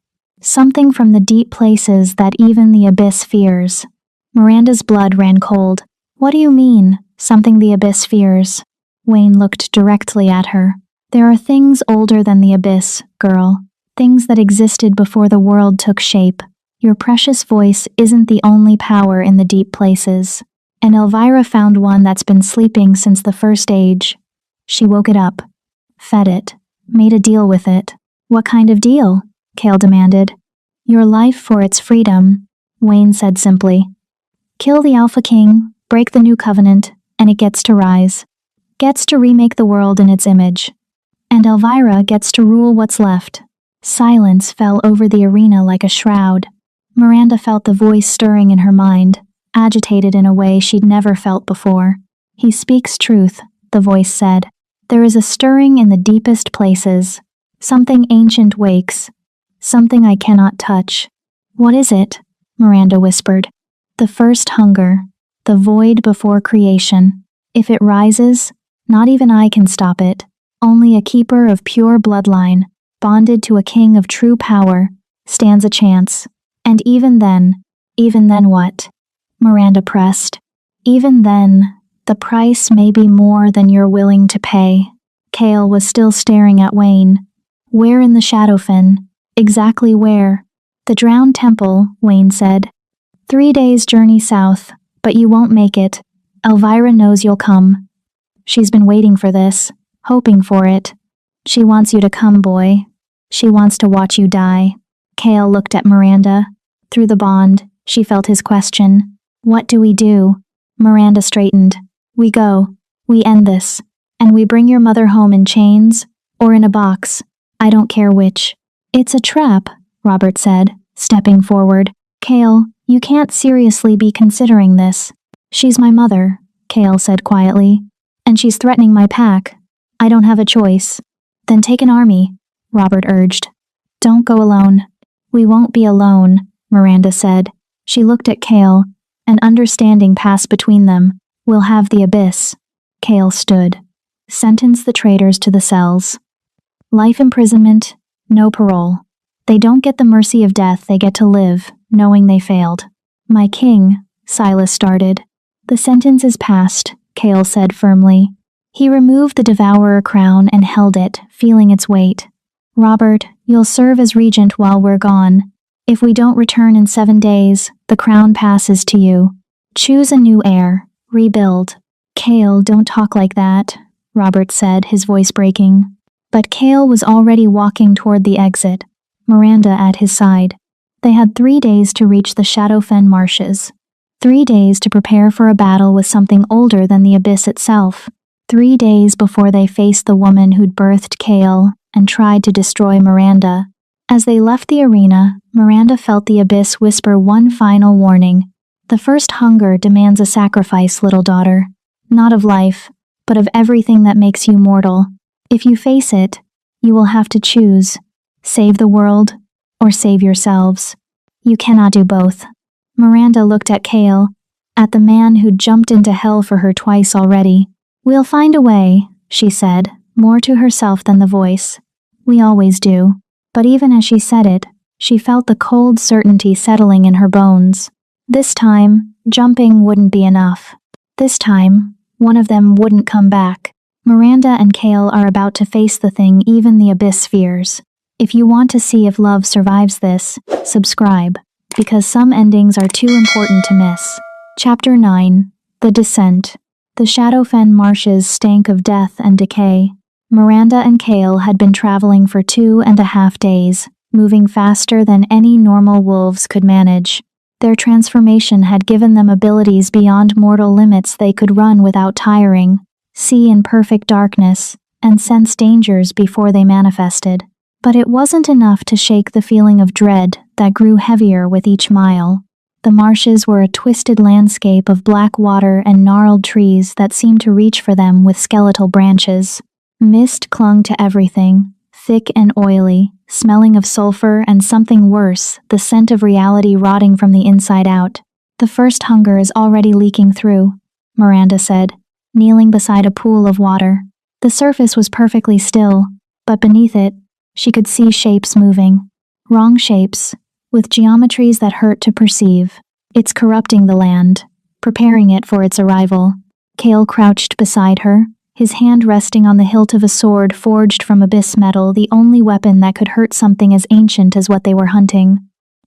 Something from the deep places that even the abyss fears. Miranda's blood ran cold. What do you mean, something the abyss fears? Wayne looked directly at her. There are things older than the abyss, girl. Things that existed before the world took shape. Your precious voice isn't the only power in the deep places. And Elvira found one that's been sleeping since the first age. She woke it up, fed it, made a deal with it. What kind of deal? Cale demanded. Your life for its freedom, Wayne said simply. Kill the Alpha King, break the new covenant, and it gets to rise. Gets to remake the world in its image. And Elvira gets to rule what's left. Silence fell over the arena like a shroud. Miranda felt the voice stirring in her mind, agitated in a way she'd never felt before. He speaks truth, the voice said. There is a stirring in the deepest places. Something ancient wakes. Something I cannot touch. What is it? Miranda whispered. The first hunger. The void before creation. If it rises, not even I can stop it. Only a keeper of pure bloodline, bonded to a king of true power, stands a chance. And even then what? Miranda pressed. Even then, the price may be more than you're willing to pay. Cale was still staring at Wayne. Where in the Shadowfen? Exactly where? The Drowned Temple, Wayne said. 3 days' journey south, but you won't make it. Elvira knows you'll come. She's been waiting for this, hoping for it. She wants you to come, boy. She wants to watch you die. Cale looked at Miranda. Through the bond, she felt his question. What do we do? Miranda straightened. We go. We end this. And we bring your mother home in chains, or in a box. I don't care which. It's a trap, Robert said, stepping forward. Cale, you can't seriously be considering this. She's my mother, Cale said quietly. And she's threatening my pack. I don't have a choice. Then take an army, Robert urged. Don't go alone. We won't be alone, Miranda said. She looked at Cale, and understanding passed between them. We'll have the abyss. Cale stood. Sentence the traitors to the cells. Life imprisonment, no parole. They don't get the mercy of death, they get to live, knowing they failed. My king, Silas started. The sentence is passed, Cale said firmly. He removed the devourer crown and held it, feeling its weight. Robert, you'll serve as regent while we're gone. If we don't return in 7 days, the crown passes to you. Choose a new heir. Rebuild. Cale, don't talk like that, Robert said, his voice breaking. But Cale was already walking toward the exit, Miranda at his side. They had 3 days to reach the Shadowfen marshes. 3 days to prepare for a battle with something older than the abyss itself. 3 days before they faced the woman who'd birthed Cale and tried to destroy Miranda. As they left the arena, Miranda felt the abyss whisper one final warning. The first hunger demands a sacrifice, little daughter. Not of life, but of everything that makes you mortal. If you face it, you will have to choose. Save the world, or save yourselves. You cannot do both. Miranda looked at Cale, at the man who'd jumped into hell for her twice already. We'll find a way, she said, more to herself than the voice. We always do. But even as she said it, she felt the cold certainty settling in her bones. This time, jumping wouldn't be enough. This time, one of them wouldn't come back. Miranda and Cale are about to face the thing even the abyss fears. If you want to see if love survives this, subscribe, because some endings are too important to miss. Chapter 9. The Descent. The Shadowfen marshes stank of death and decay. Miranda and Cale had been traveling for 2.5 days, moving faster than any normal wolves could manage. Their transformation had given them abilities beyond mortal limits. They could run without tiring, see in perfect darkness, and sense dangers before they manifested. But it wasn't enough to shake the feeling of dread that grew heavier with each mile. The marshes were a twisted landscape of black water and gnarled trees that seemed to reach for them with skeletal branches. Mist clung to everything, thick and oily, smelling of sulfur and something worse, the scent of reality rotting from the inside out. The first hunger is already leaking through, Miranda said, kneeling beside a pool of water. The surface was perfectly still, but beneath it, she could see shapes moving. Wrong shapes, with geometries that hurt to perceive. It's corrupting the land, preparing it for its arrival. Cale crouched beside her, his hand resting on the hilt of a sword forged from abyss metal, the only weapon that could hurt something as ancient as what they were hunting.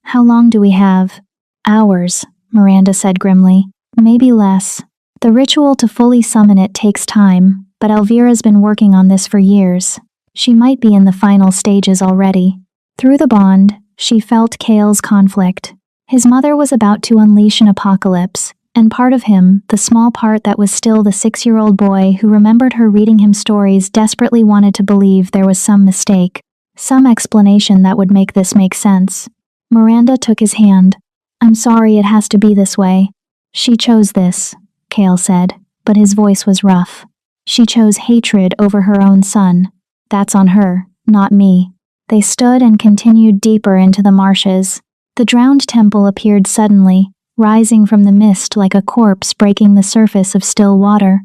How long do we have? Hours, Miranda said grimly. Maybe less. The ritual to fully summon it takes time, but Elvira's been working on this for years. She might be in the final stages already. Through the bond, she felt Cale's conflict. His mother was about to unleash an apocalypse, and part of him, the small part that was still the 6-year-old boy who remembered her reading him stories, desperately wanted to believe there was some mistake, some explanation that would make this make sense. Miranda took his hand. I'm sorry it has to be this way. She chose this, Cale said, but his voice was rough. She chose hatred over her own son. That's on her, not me. They stood and continued deeper into the marshes. The drowned temple appeared suddenly, rising from the mist like a corpse breaking the surface of still water.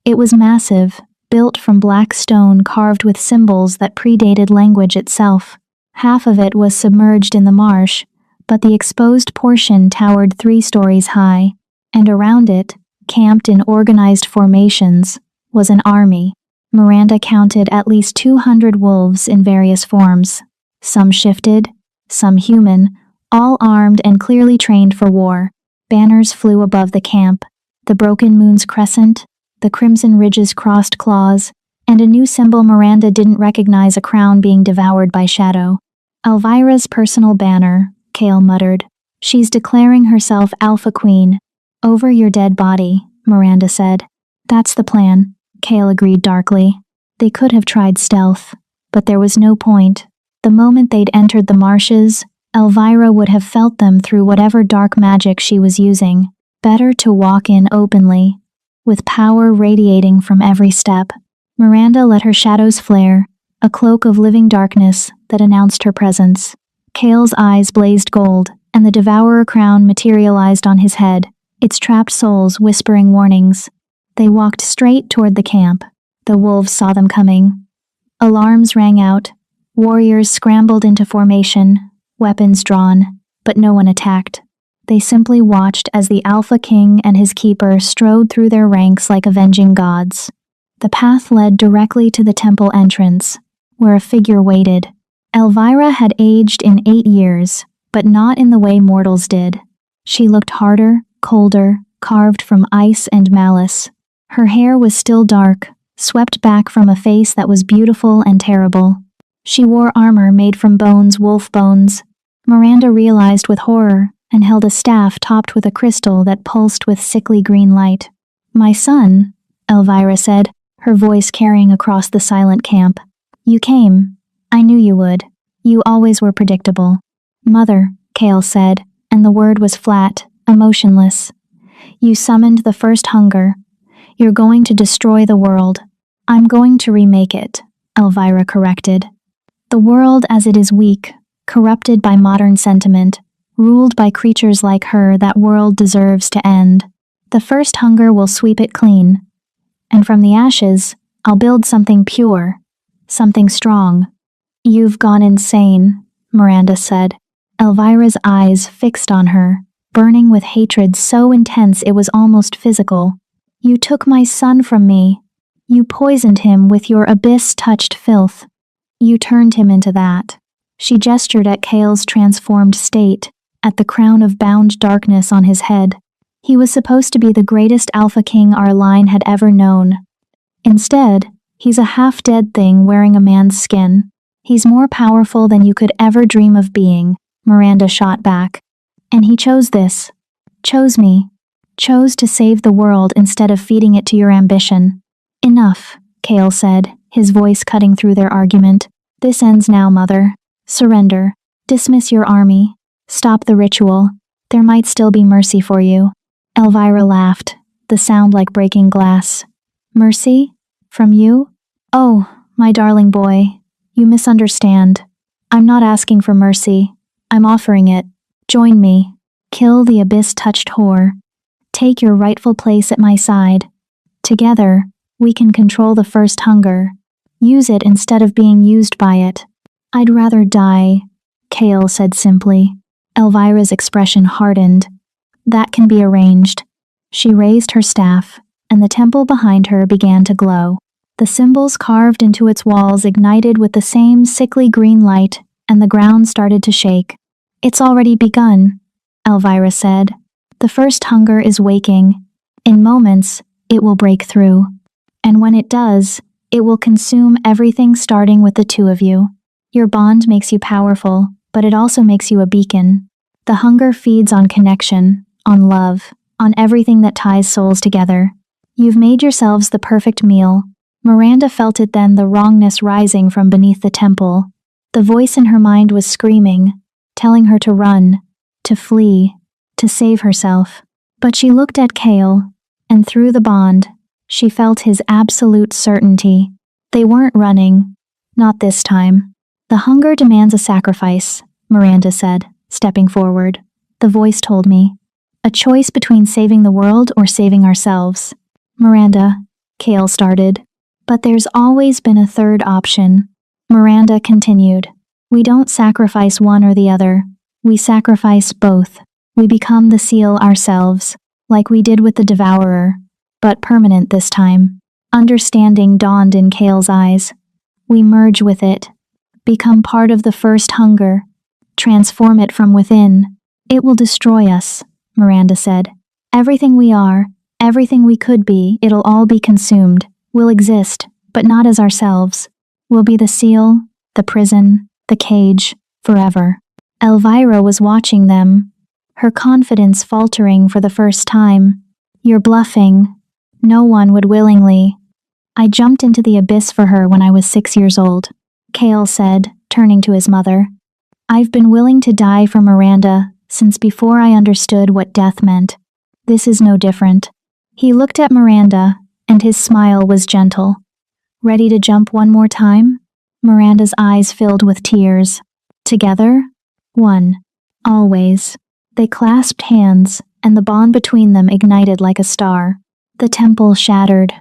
It was massive, built from black stone carved with symbols that predated language itself. Half of it was submerged in the marsh, but the exposed portion towered 3 stories high, and around it, camped in organized formations, was an army. Miranda counted at least 200 wolves in various forms. Some shifted, some human, all armed and clearly trained for war. Banners flew above the camp, the broken moon's crescent, the crimson ridge's crossed claws, and a new symbol Miranda didn't recognize, a crown being devoured by shadow. Elvira's personal banner, Cale muttered. She's declaring herself Alpha Queen. Over your dead body, Miranda said. That's the plan, Cale agreed darkly. They could have tried stealth, but there was no point. The moment they'd entered the marshes, Elvira would have felt them through whatever dark magic she was using. Better to walk in openly, with power radiating from every step. Miranda let her shadows flare, a cloak of living darkness that announced her presence. Kale's eyes blazed gold, and the Devourer crown materialized on his head, its trapped souls whispering warnings. They walked straight toward the camp. The wolves saw them coming. Alarms rang out. Warriors scrambled into formation, weapons drawn, but no one attacked. They simply watched as the Alpha King and his keeper strode through their ranks like avenging gods. The path led directly to the temple entrance, where a figure waited. Elvira had aged in 8 years, but not in the way mortals did. She looked harder, colder, carved from ice and malice. Her hair was still dark, swept back from a face that was beautiful and terrible. She wore armor made from bones, wolf bones. Miranda realized with horror and held a staff topped with a crystal that pulsed with sickly green light. "My son," Elvira said, her voice carrying across the silent camp. "You came. I knew you would. You always were predictable." "Mother," Kale said, and the word was flat, emotionless. "You summoned the first hunger. You're going to destroy the world." "I'm going to remake it," Elvira corrected. "The world as it is weak, corrupted by modern sentiment, ruled by creatures like her, that world deserves to end. The first hunger will sweep it clean. And from the ashes, I'll build something pure, something strong." "You've gone insane," Miranda said, Elvira's eyes fixed on her, burning with hatred so intense it was almost physical. "You took my son from me. You poisoned him with your abyss-touched filth. You turned him into that." She gestured at Kale's transformed state, at the crown of bound darkness on his head. He was supposed to be the greatest Alpha King our line had ever known. Instead, he's a half-dead thing wearing a man's skin. "He's more powerful than you could ever dream of being," Miranda shot back. "And he chose this. Chose me. Chose to save the world instead of feeding it to your ambition." "Enough," Kale said, his voice cutting through their argument. "This ends now, Mother. Surrender. Dismiss your army. Stop the ritual. There might still be mercy for you." Elvira laughed, the sound like breaking glass. "Mercy? From you? Oh, my darling boy, you misunderstand. I'm not asking for mercy. I'm offering it. Join me. Kill the abyss-touched whore. Take your rightful place at my side. Together, we can control the first hunger. Use it instead of being used by it." "I'd rather die," Kale said simply. Elvira's expression hardened. "That can be arranged." She raised her staff, and the temple behind her began to glow. The symbols carved into its walls ignited with the same sickly green light, and the ground started to shake. "It's already begun," Elvira said. "The first hunger is waking. In moments, it will break through. And when it does, it will consume everything, starting with the two of you. Your bond makes you powerful, but it also makes you a beacon. The hunger feeds on connection, on love, on everything that ties souls together. You've made yourselves the perfect meal." Miranda felt it then, the wrongness rising from beneath the temple. The voice in her mind was screaming, telling her to run, to flee, to save herself. But she looked at Kale, and through the bond, she felt his absolute certainty. They weren't running. Not this time. "The hunger demands a sacrifice," Miranda said, stepping forward. The voice told me. "A choice between saving the world or saving ourselves." "Miranda," Kale started. "But there's always been a third option," Miranda continued. "We don't sacrifice one or the other. We sacrifice both. We become the seal ourselves, like we did with the Devourer, but permanent this time." Understanding dawned in Kale's eyes. "We merge with it. Become part of the first hunger. Transform it from within. It will destroy us," Miranda said. "Everything we are, everything we could be, it'll all be consumed. We'll exist, but not as ourselves. We'll be the seal, the prison, the cage, forever." Elvira was watching them, her confidence faltering for the first time. "You're bluffing. No one would willingly." "I jumped into the abyss for her when I was 6 years old," Kale said, turning to his mother. "I've been willing to die for Miranda since before I understood what death meant. This is no different." He looked at Miranda, and his smile was gentle. "Ready to jump one more time?" Miranda's eyes filled with tears. Together? One. Always. They clasped hands, and the bond between them ignited like a star. The temple shattered.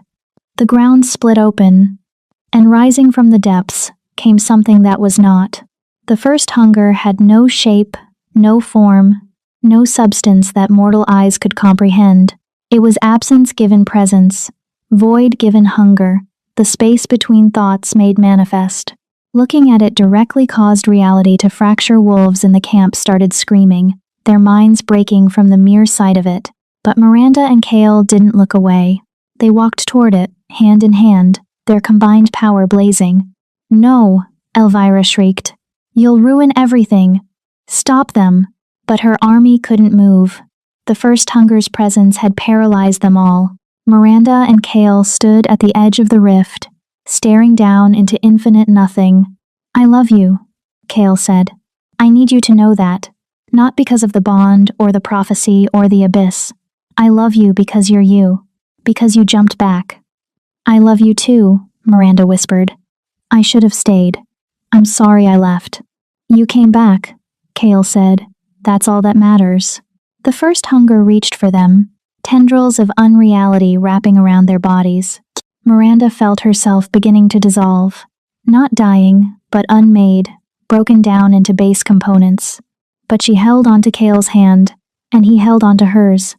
The ground split open, and rising from the depths came something that was not. The first hunger had no shape, no form, no substance that mortal eyes could comprehend. It was absence given presence, void given hunger, the space between thoughts made manifest. Looking at it directly caused reality to fracture. Wolves in the camp started screaming, their minds breaking from the mere sight of it. But Miranda and Cale didn't look away. They walked toward it, hand in hand, their combined power blazing. "No," Elvira shrieked. "You'll ruin everything. Stop them." But her army couldn't move. The first hunger's presence had paralyzed them all. Miranda and Cale stood at the edge of the rift, staring down into infinite nothing. "I love you," Cale said. "I need you to know that. Not because of the bond or the prophecy or the abyss. I love you because you're you. Because you jumped back." "I love you too," Miranda whispered. "I should have stayed. I'm sorry I left." "You came back," Cale said. "That's all that matters." The first hunger reached for them, tendrils of unreality wrapping around their bodies. Miranda felt herself beginning to dissolve, not dying, but unmade, broken down into base components. But she held onto Cale's hand, and he held onto hers,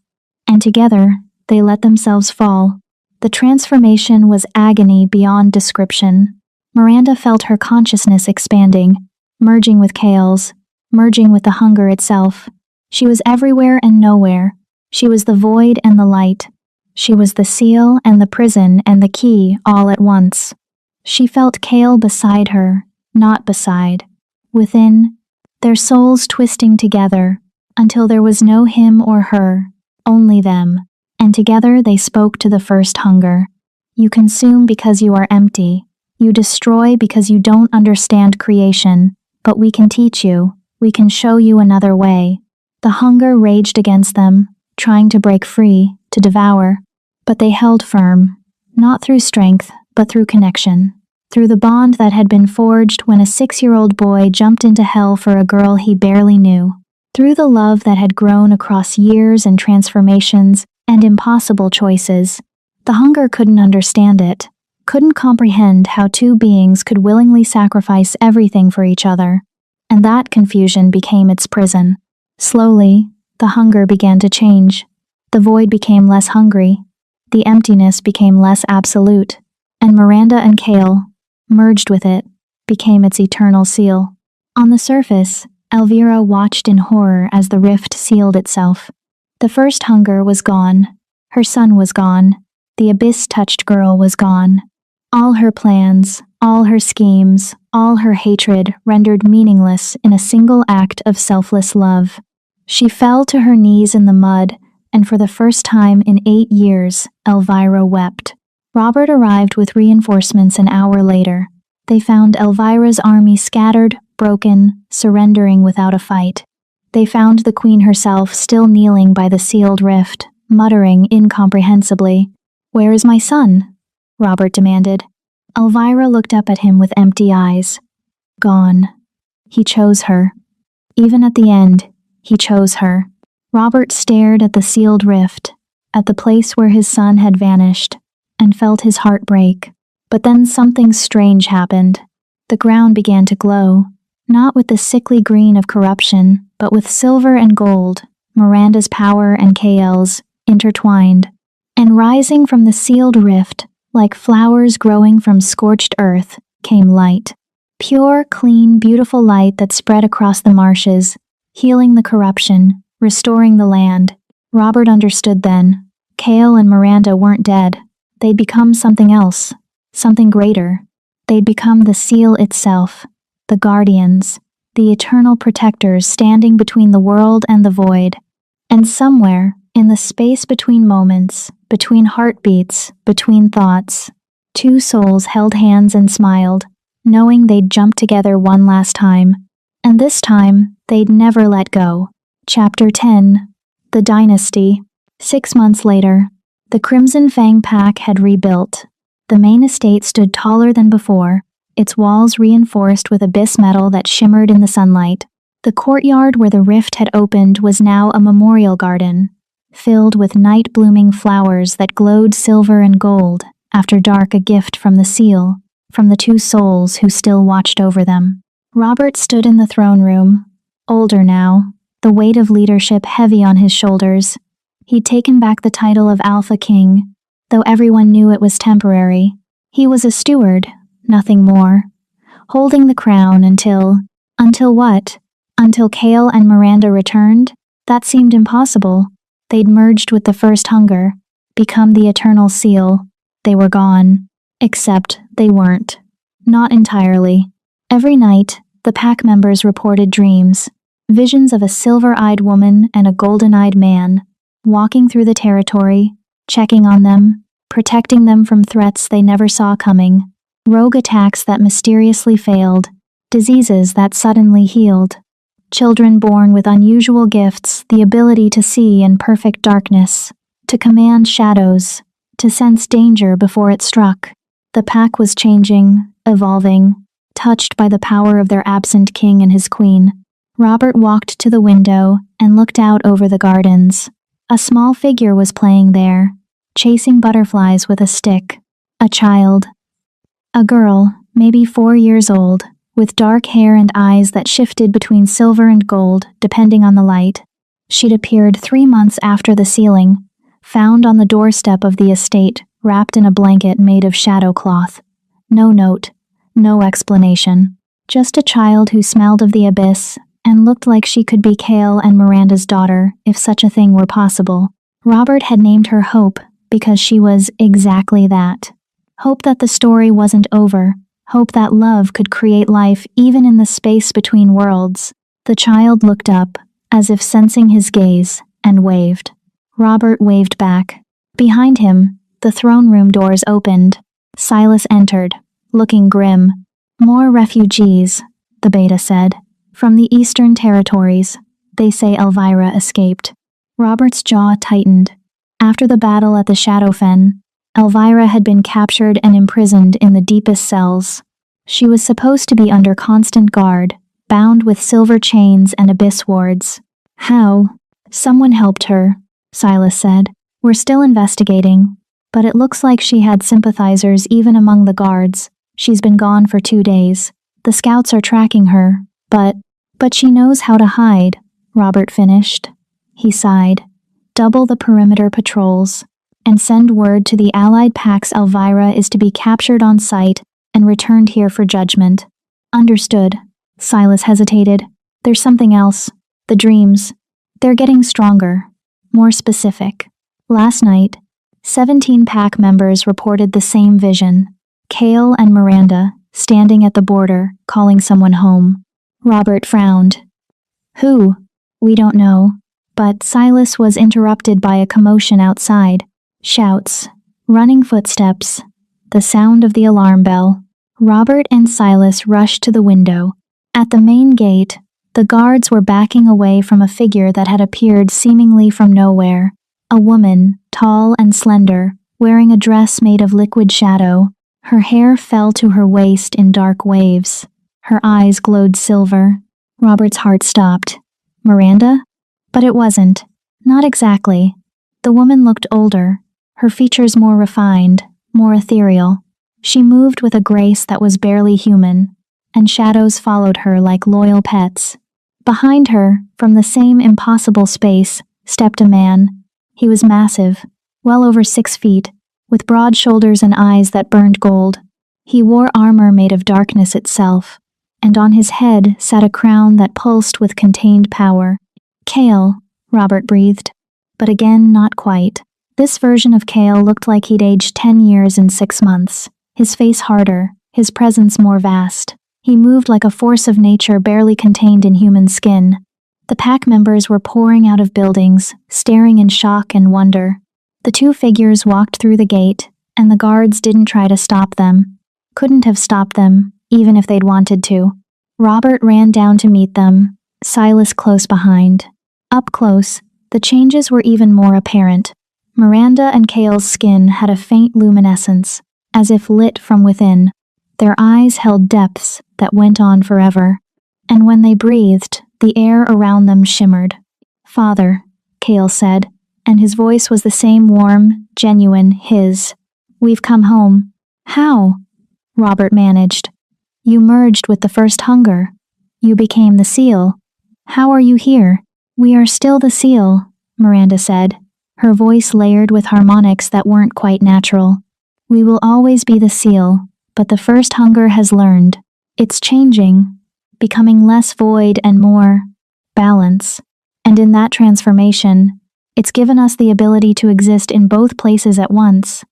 and together they let themselves fall. The transformation was agony beyond description. Miranda felt her consciousness expanding, merging with Cale's, merging with the hunger itself. She was everywhere and nowhere. She was the void and the light. She was the seal and the prison and the key all at once. She felt Cale beside her, not beside. Within, their souls twisting together, until there was no him or her, only them. And together they spoke to the first hunger. "You consume because you are empty. You destroy because you don't understand creation. But we can teach you. We can show you another way." The hunger raged against them, trying to break free, to devour. But they held firm, not through strength, but through connection. Through the bond that had been forged when a 6-year-old boy jumped into hell for a girl he barely knew. Through the love that had grown across years and transformations and impossible choices. The hunger couldn't understand it, couldn't comprehend how two beings could willingly sacrifice everything for each other. And that confusion became its prison. Slowly, the hunger began to change. The void became less hungry. The emptiness became less absolute. And Miranda and Cale, merged with it, became its eternal seal. On the surface, Elvira watched in horror as the rift sealed itself. The first hunger was gone. Her son was gone. The abyss-touched girl was gone. All her plans, all her schemes, all her hatred rendered meaningless in a single act of selfless love. She fell to her knees in the mud, and for the first time in 8 years, Elvira wept. Robert arrived with reinforcements an hour later. They found Elvira's army scattered, broken, surrendering without a fight. They found the queen herself still kneeling by the sealed rift, muttering incomprehensibly. "Where is my son?" Robert demanded. Elvira looked up at him with empty eyes. Gone. He chose her. Even at the end, he chose her. Robert stared at the sealed rift, at the place where his son had vanished, and felt his heart break. But then something strange happened. The ground began to glow, not with the sickly green of corruption, but with silver and gold, Miranda's power and Cale's, intertwined. And rising from the sealed rift, like flowers growing from scorched earth, came light. Pure, clean, beautiful light that spread across the marshes, healing the corruption, restoring the land. Robert understood then. Cale and Miranda weren't dead. They'd become something else, something greater. They'd become the seal itself, the guardians, the eternal protectors standing between the world and the void. And somewhere, in the space between moments, between heartbeats, between thoughts, two souls held hands and smiled, knowing they'd jump together one last time. And this time, they'd never let go. Chapter 10. The Dynasty. 6 months later, the Crimson Fang pack had rebuilt. The main estate stood taller than before, its walls reinforced with abyss metal that shimmered in the sunlight. The courtyard where the rift had opened was now a memorial garden, filled with night-blooming flowers that glowed silver and gold, after dark a gift from the seal, from the two souls who still watched over them. Robert stood in the throne room, older now, the weight of leadership heavy on his shoulders. He'd taken back the title of Alpha King, though everyone knew it was temporary. He was a steward, nothing more, holding the crown until what? Until Kale and Miranda returned? That seemed impossible. They'd merged with the first hunger, become the eternal seal. They were gone. Except they weren't. Not entirely. Every night, the pack members reported dreams, visions of a silver-eyed woman and a golden-eyed man, walking through the territory, checking on them, protecting them from threats they never saw coming, rogue attacks that mysteriously failed, diseases that suddenly healed, children born with unusual gifts, the ability to see in perfect darkness, to command shadows, to sense danger before it struck. The pack was changing, evolving, touched by the power of their absent king and his queen. Robert walked to the window and looked out over the gardens. A small figure was playing there, chasing butterflies with a stick. A child. A girl, maybe 4 years old, with dark hair and eyes that shifted between silver and gold, depending on the light. She'd appeared 3 months after the sealing, found on the doorstep of the estate, wrapped in a blanket made of shadow cloth. No note, no explanation. Just a child who smelled of the abyss and looked like she could be Kale and Miranda's daughter, if such a thing were possible. Robert had named her Hope because she was exactly that. Hope that the story wasn't over. Hope that love could create life even in the space between worlds. The child looked up, as if sensing his gaze, and waved. Robert waved back. Behind him, the throne room doors opened. Silas entered, looking grim. More refugees, the beta said. From the eastern territories. They say Elvira escaped. Robert's jaw tightened. After the battle at the Shadowfen, Elvira had been captured and imprisoned in the deepest cells. She was supposed to be under constant guard, bound with silver chains and abyss wards. How? Someone helped her, Silas said. We're still investigating, but it looks like she had sympathizers even among the guards. She's been gone for 2 days. The scouts are tracking her, but she knows how to hide, Robert finished. He sighed. Double the perimeter patrols, and send word to the allied packs Elvira is to be captured on sight and returned here for judgment. Understood. Silas hesitated. There's something else. The dreams. They're getting stronger. More specific. Last night, 17 pack members reported the same vision. Kale and Miranda, standing at the border, calling someone home. Robert frowned. Who? We don't know. But Silas was interrupted by a commotion outside. Shouts. Running footsteps. The sound of the alarm bell. Robert and Silas rushed to the window. At the main gate, the guards were backing away from a figure that had appeared seemingly from nowhere. A woman, tall and slender, wearing a dress made of liquid shadow. Her hair fell to her waist in dark waves. Her eyes glowed silver. Robert's heart stopped. Miranda? But it wasn't. Not exactly. The woman looked older, her features more refined, more ethereal. She moved with a grace that was barely human, and shadows followed her like loyal pets. Behind her, from the same impossible space, stepped a man. He was massive, well over 6 feet, with broad shoulders and eyes that burned gold. He wore armor made of darkness itself, and on his head sat a crown that pulsed with contained power. Kale, Robert breathed. But again, not quite. This version of Kale looked like he'd aged 10 years in 6 months. His face harder, his presence more vast. He moved like a force of nature barely contained in human skin. The pack members were pouring out of buildings, staring in shock and wonder. The two figures walked through the gate, and the guards didn't try to stop them. Couldn't have stopped them, even if they'd wanted to. Robert ran down to meet them, Silas close behind. Up close, the changes were even more apparent. Miranda and Kale's skin had a faint luminescence, as if lit from within. Their eyes held depths that went on forever, and when they breathed, the air around them shimmered. "Father," Kale said, and his voice was the same warm, genuine his. "We've come home." "How?" Robert managed. "You merged with the first hunger. You became the seal. How are you here?" "We are still the seal," Miranda said, her voice layered with harmonics that weren't quite natural. "We will always be the seal, but the first hunger has learned. It's changing, becoming less void and more balance. And in that transformation, it's given us the ability to exist in both places at once.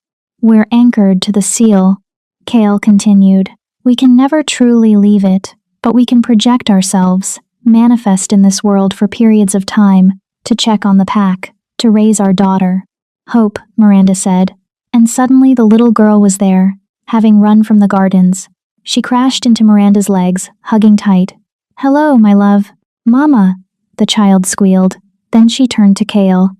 We're anchored to the seal," Kale continued. "We can never truly leave it, but we can project ourselves, manifest in this world for periods of time, to check on the pack, to raise our daughter." "Hope," Miranda said, and suddenly the little girl was there, having run from the gardens. She crashed into Miranda's legs, hugging tight. "Hello, my love." "Mama," the child squealed. Then she turned to Kale.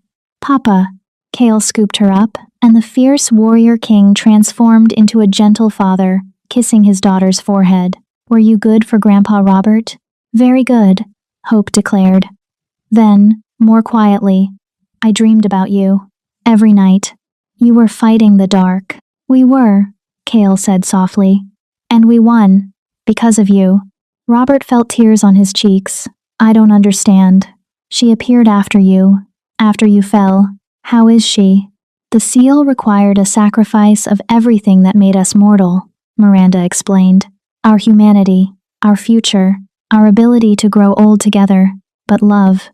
"Papa." Kale scooped her up, and the fierce warrior king transformed into a gentle father, kissing his daughter's forehead. "Were you good for Grandpa Robert?" "Very good," Hope declared. Then, more quietly, "I dreamed about you. Every night. You were fighting the dark." "We were," Kale said softly. "And we won. Because of you." Robert felt tears on his cheeks. "I don't understand. She appeared after you fell. How is she?" "The seal required a sacrifice of everything that made us mortal," Miranda explained. "Our humanity, our future, our ability to grow old together. But love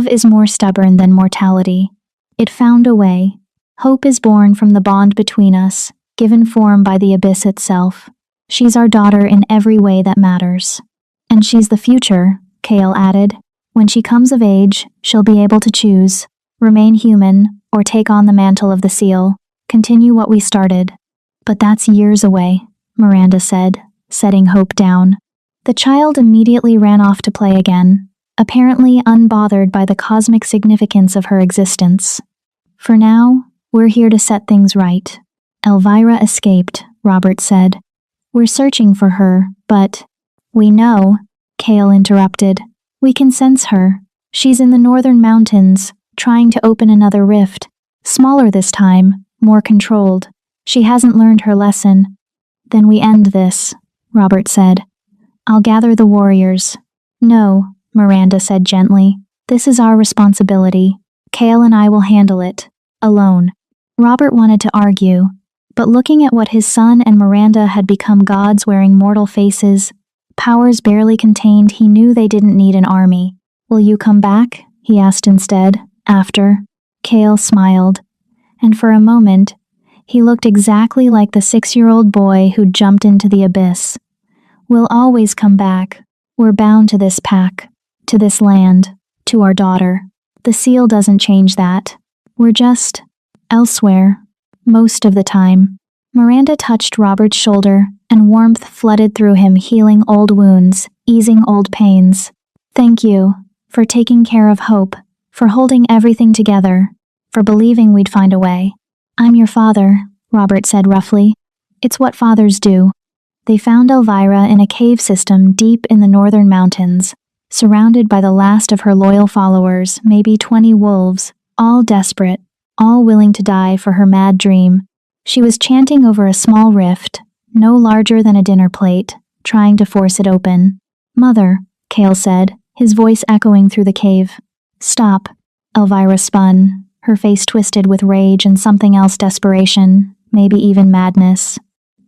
is more stubborn than mortality. It found a way. Hope is born from the bond between us, given form by the abyss itself. She's our daughter in every way that matters. And she's the future," Kale added. "When she comes of age, she'll be able to choose, remain human, or take on the mantle of the seal, continue what we started." "But that's years away," Miranda said, setting Hope down. The child immediately ran off to play again, apparently unbothered by the cosmic significance of her existence. "For now, we're here to set things right." "Elvira escaped," Robert said. "We're searching for her, but—" "We know," Kale interrupted. "We can sense her. She's in the northern mountains, trying to open another rift. Smaller this time, more controlled. She hasn't learned her lesson." "Then we end this," Robert said. "I'll gather the warriors." "No," Miranda said gently. "This is our responsibility. Kale and I will handle it. Alone." Robert wanted to argue, but looking at what his son and Miranda had become gods wearing mortal faces, powers barely contained, he knew they didn't need an army. "Will you come back?" he asked instead, after. Kale smiled, and for a moment, he looked exactly like the 6-year-old boy who jumped into the abyss. "We'll always come back. We're bound to this pack, to this land, to our daughter. The seal doesn't change that. We're just elsewhere, most of the time." Miranda touched Robert's shoulder, and warmth flooded through him, healing old wounds, easing old pains. "Thank you, for taking care of Hope, for holding everything together, for believing we'd find a way." "I'm your father," Robert said roughly. "It's what fathers do." They found Elvira in a cave system deep in the northern mountains, surrounded by the last of her loyal followers, maybe 20 wolves, all desperate, all willing to die for her mad dream. She was chanting over a small rift, no larger than a dinner plate, trying to force it open. "Mother," Kale said, his voice echoing through the cave. "Stop." Elvira spun, her face twisted with rage and something else, desperation, maybe even madness.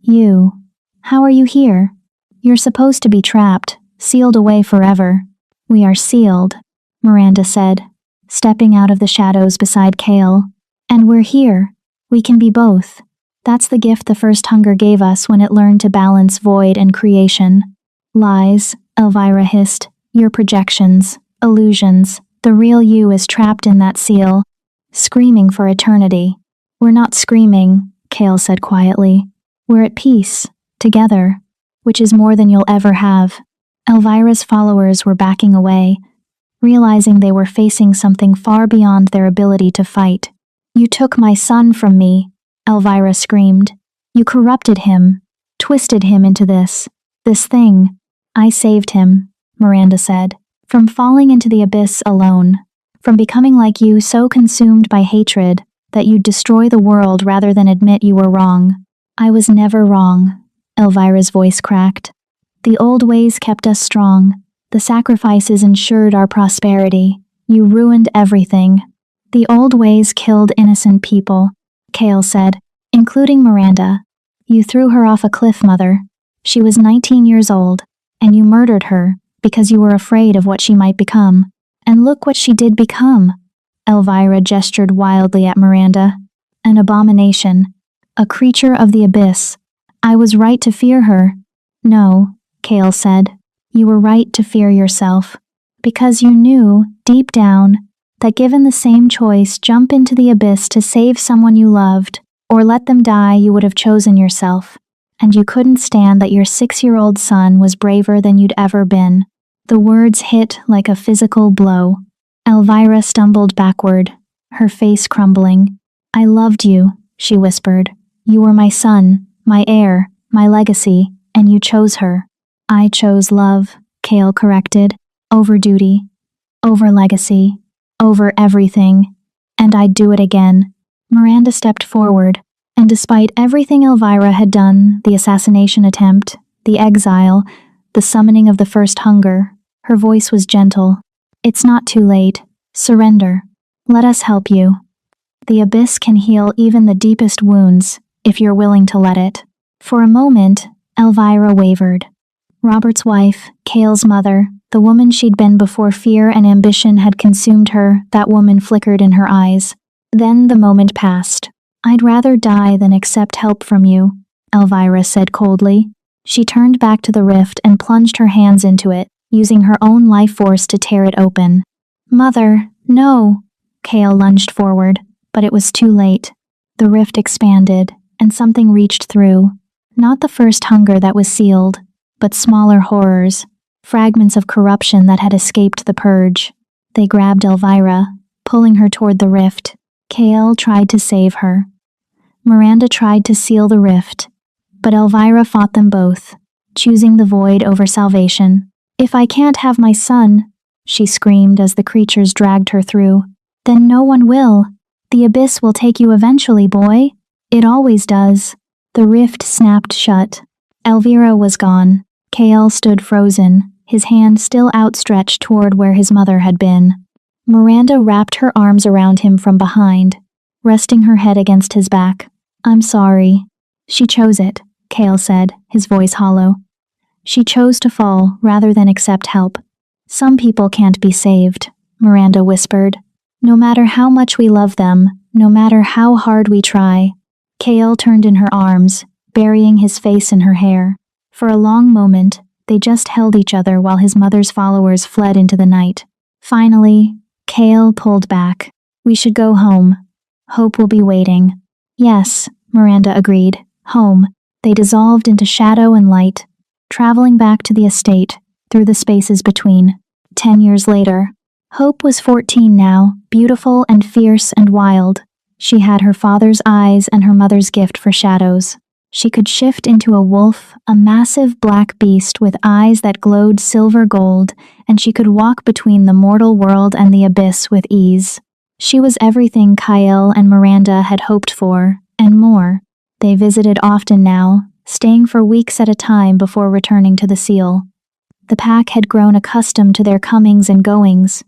"You. How are you here? You're supposed to be trapped, sealed away forever." "We are sealed," Miranda said, stepping out of the shadows beside Kale. "And we're here. We can be both. That's the gift the first hunger gave us when it learned to balance void and creation." "Lies," Elvira hissed. "Your projections, illusions. The real you is trapped in that seal, screaming for eternity." "We're not screaming," Kale said quietly. "We're at peace, together, which is more than you'll ever have." Elvira's followers were backing away, realizing they were facing something far beyond their ability to fight. "You took my son from me," Elvira screamed. "You corrupted him. twisted him into this thing. I saved him, Miranda said, from falling into the abyss alone, from becoming like you, so consumed by hatred that you'd destroy the world rather than admit you were wrong. I was never wrong, Elvira's voice cracked. The old ways kept us strong. The sacrifices ensured our prosperity. You ruined everything. The old ways killed innocent people, Cale said, including Miranda. You threw her off a cliff, Mother. She was 19 years old, and you murdered her because you were afraid of what she might become. And look what she did become. Elvira gestured wildly at Miranda. An abomination. A creature of the abyss. I was right to fear her. No, Cale said. You were right to fear yourself. Because you knew, deep down, that given the same choice, jump into the abyss to save someone you loved, or let them die, you would have chosen yourself. And you couldn't stand that your 6-year-old son was braver than you'd ever been. The words hit like a physical blow. Elvira stumbled backward, her face crumbling. I loved you, she whispered. You were my son, my heir, my legacy, and you chose her. I chose love, Cale corrected. Over duty, over legacy, over everything. And I'd do it again. Miranda stepped forward, and despite everything Elvira had done, the assassination attempt, the exile, the summoning of the first hunger, her voice was gentle. It's not too late. Surrender. Let us help you. The abyss can heal even the deepest wounds, if you're willing to let it. For a moment, Elvira wavered. Robert's wife, Cale's mother, the woman she'd been before fear and ambition had consumed her, that woman flickered in her eyes. Then the moment passed. I'd rather die than accept help from you, Elvira said coldly. She turned back to the rift and plunged her hands into it, using her own life force to tear it open. Mother, no! Cale lunged forward, but it was too late. The rift expanded, and something reached through. Not the first hunger that was sealed, but smaller horrors, fragments of corruption that had escaped the purge. They grabbed Elvira, pulling her toward the rift. Cale tried to save her. Miranda tried to seal the rift, but Elvira fought them both, choosing the void over salvation. If I can't have my son, she screamed as the creatures dragged her through, then no one will. The abyss will take you eventually, boy. It always does. The rift snapped shut. Elvira was gone. Cale stood frozen, his hand still outstretched toward where his mother had been. Miranda wrapped her arms around him from behind, resting her head against his back. I'm sorry. She chose it, Cale said, his voice hollow. She chose to fall rather than accept help. Some people can't be saved, Miranda whispered. No matter how much we love them, no matter how hard we try. Cale turned in her arms, burying his face in her hair. For a long moment, they just held each other while his mother's followers fled into the night. Finally, Cale pulled back. We should go home. Hope will be waiting. Yes, Miranda agreed. Home. They dissolved into shadow and light, traveling back to the estate, through the spaces between. 10 years later, Hope was 14 now, beautiful and fierce and wild. She had her father's eyes and her mother's gift for shadows. She could shift into a wolf, a massive black beast with eyes that glowed silver gold, and she could walk between the mortal world and the abyss with ease. She was everything Cale and Miranda had hoped for, and more. They visited often now, staying for weeks at a time before returning to the seal. The pack had grown accustomed to their comings and goings,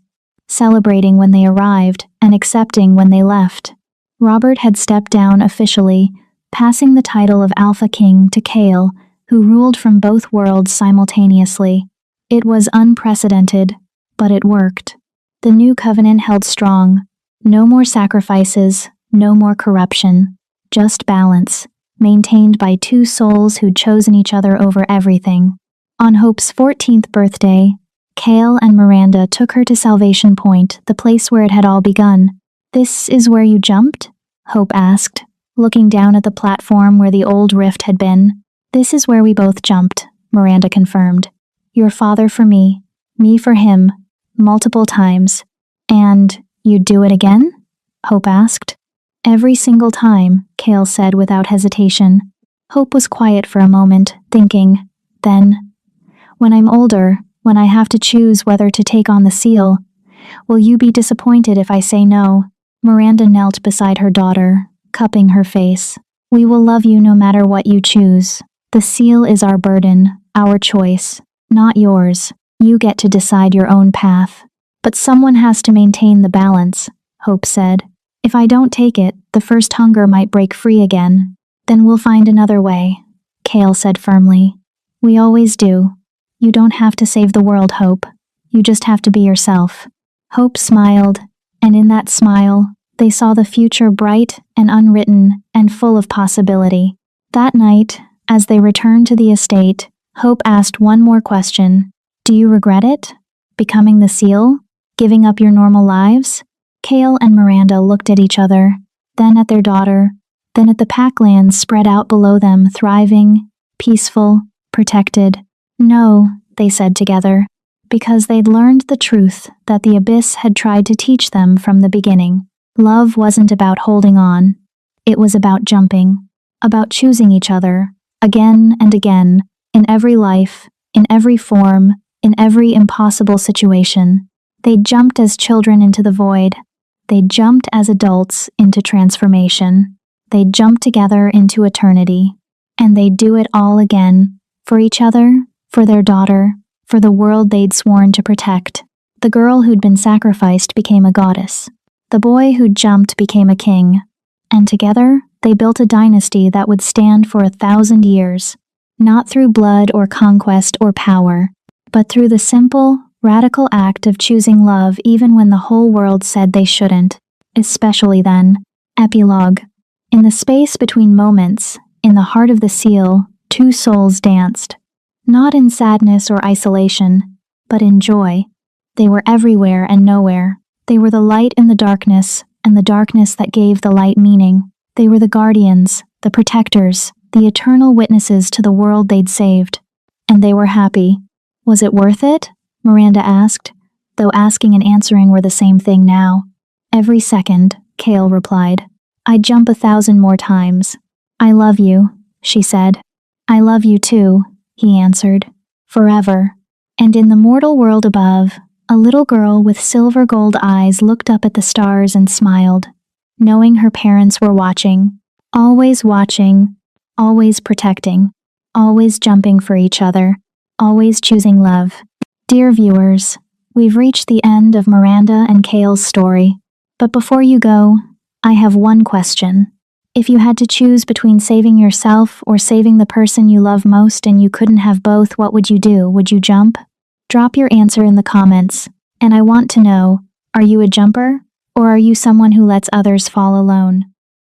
celebrating when they arrived and accepting when they left. Robert had stepped down officially, passing the title of Alpha King to Cale, who ruled from both worlds simultaneously. It was unprecedented, but it worked. The new covenant held strong. No more sacrifices, no more corruption, just balance, maintained by two souls who'd chosen each other over everything. On Hope's 14th birthday, Cale and Miranda took her to Salvation Point, the place where it had all begun. This is where you jumped? Hope asked, looking down at the platform where the old rift had been. This is where we both jumped, Miranda confirmed. Your father for me for him, multiple times. And you'd do it again? Hope asked. Every single time, Cale said without hesitation. Hope was quiet for a moment, thinking, then, when I'm older, when I have to choose whether to take on the seal, will you be disappointed if I say no? Miranda knelt beside her daughter, cupping her face. We will love you no matter what you choose. The seal is our burden, our choice, not yours. You get to decide your own path. But someone has to maintain the balance, Hope said. If I don't take it, the first hunger might break free again. Then we'll find another way, Kale said firmly. We always do. You don't have to save the world, Hope. You just have to be yourself. Hope smiled, and in that smile, they saw the future bright and unwritten and full of possibility. That night, as they returned to the estate, Hope asked one more question. Do you regret it? Becoming the seal? Giving up your normal lives? Kale and Miranda looked at each other, then at their daughter, then at the packlands spread out below them, thriving, peaceful, protected. No, they said together, because they'd learned the truth that the abyss had tried to teach them from the beginning. Love wasn't about holding on. It was about jumping, about choosing each other, again and again, in every life, in every form, in every impossible situation. They jumped as children into the void. They jumped as adults into transformation. They jumped together into eternity. And they'd do it all again, for each other, for their daughter, for the world they'd sworn to protect. The girl who'd been sacrificed became a goddess. The boy who'd jumped became a king. And together, they built a dynasty that would stand for 1,000 years, not through blood or conquest or power, but through the simple, radical act of choosing love even when the whole world said they shouldn't. Especially then. Epilogue. In the space between moments, in the heart of the seal, two souls danced. Not in sadness or isolation, but in joy. They were everywhere and nowhere. They were the light in the darkness, and the darkness that gave the light meaning. They were the guardians, the protectors, the eternal witnesses to the world they'd saved. And they were happy. Was it worth it? Miranda asked, though asking and answering were the same thing now. Every second, Kale replied. I'd jump 1,000 more times. I love you, she said. I love you too, he answered. Forever. And in the mortal world above, a little girl with silver gold eyes looked up at the stars and smiled, knowing her parents were watching, always protecting, always jumping for each other, always choosing love. Dear viewers, we've reached the end of Miranda and Kale's story. But before you go, I have one question. If you had to choose between saving yourself or saving the person you love most and you couldn't have both, what would you do? Would you jump? Drop your answer in the comments. And I want to know, are you a jumper? Or are you someone who lets others fall alone?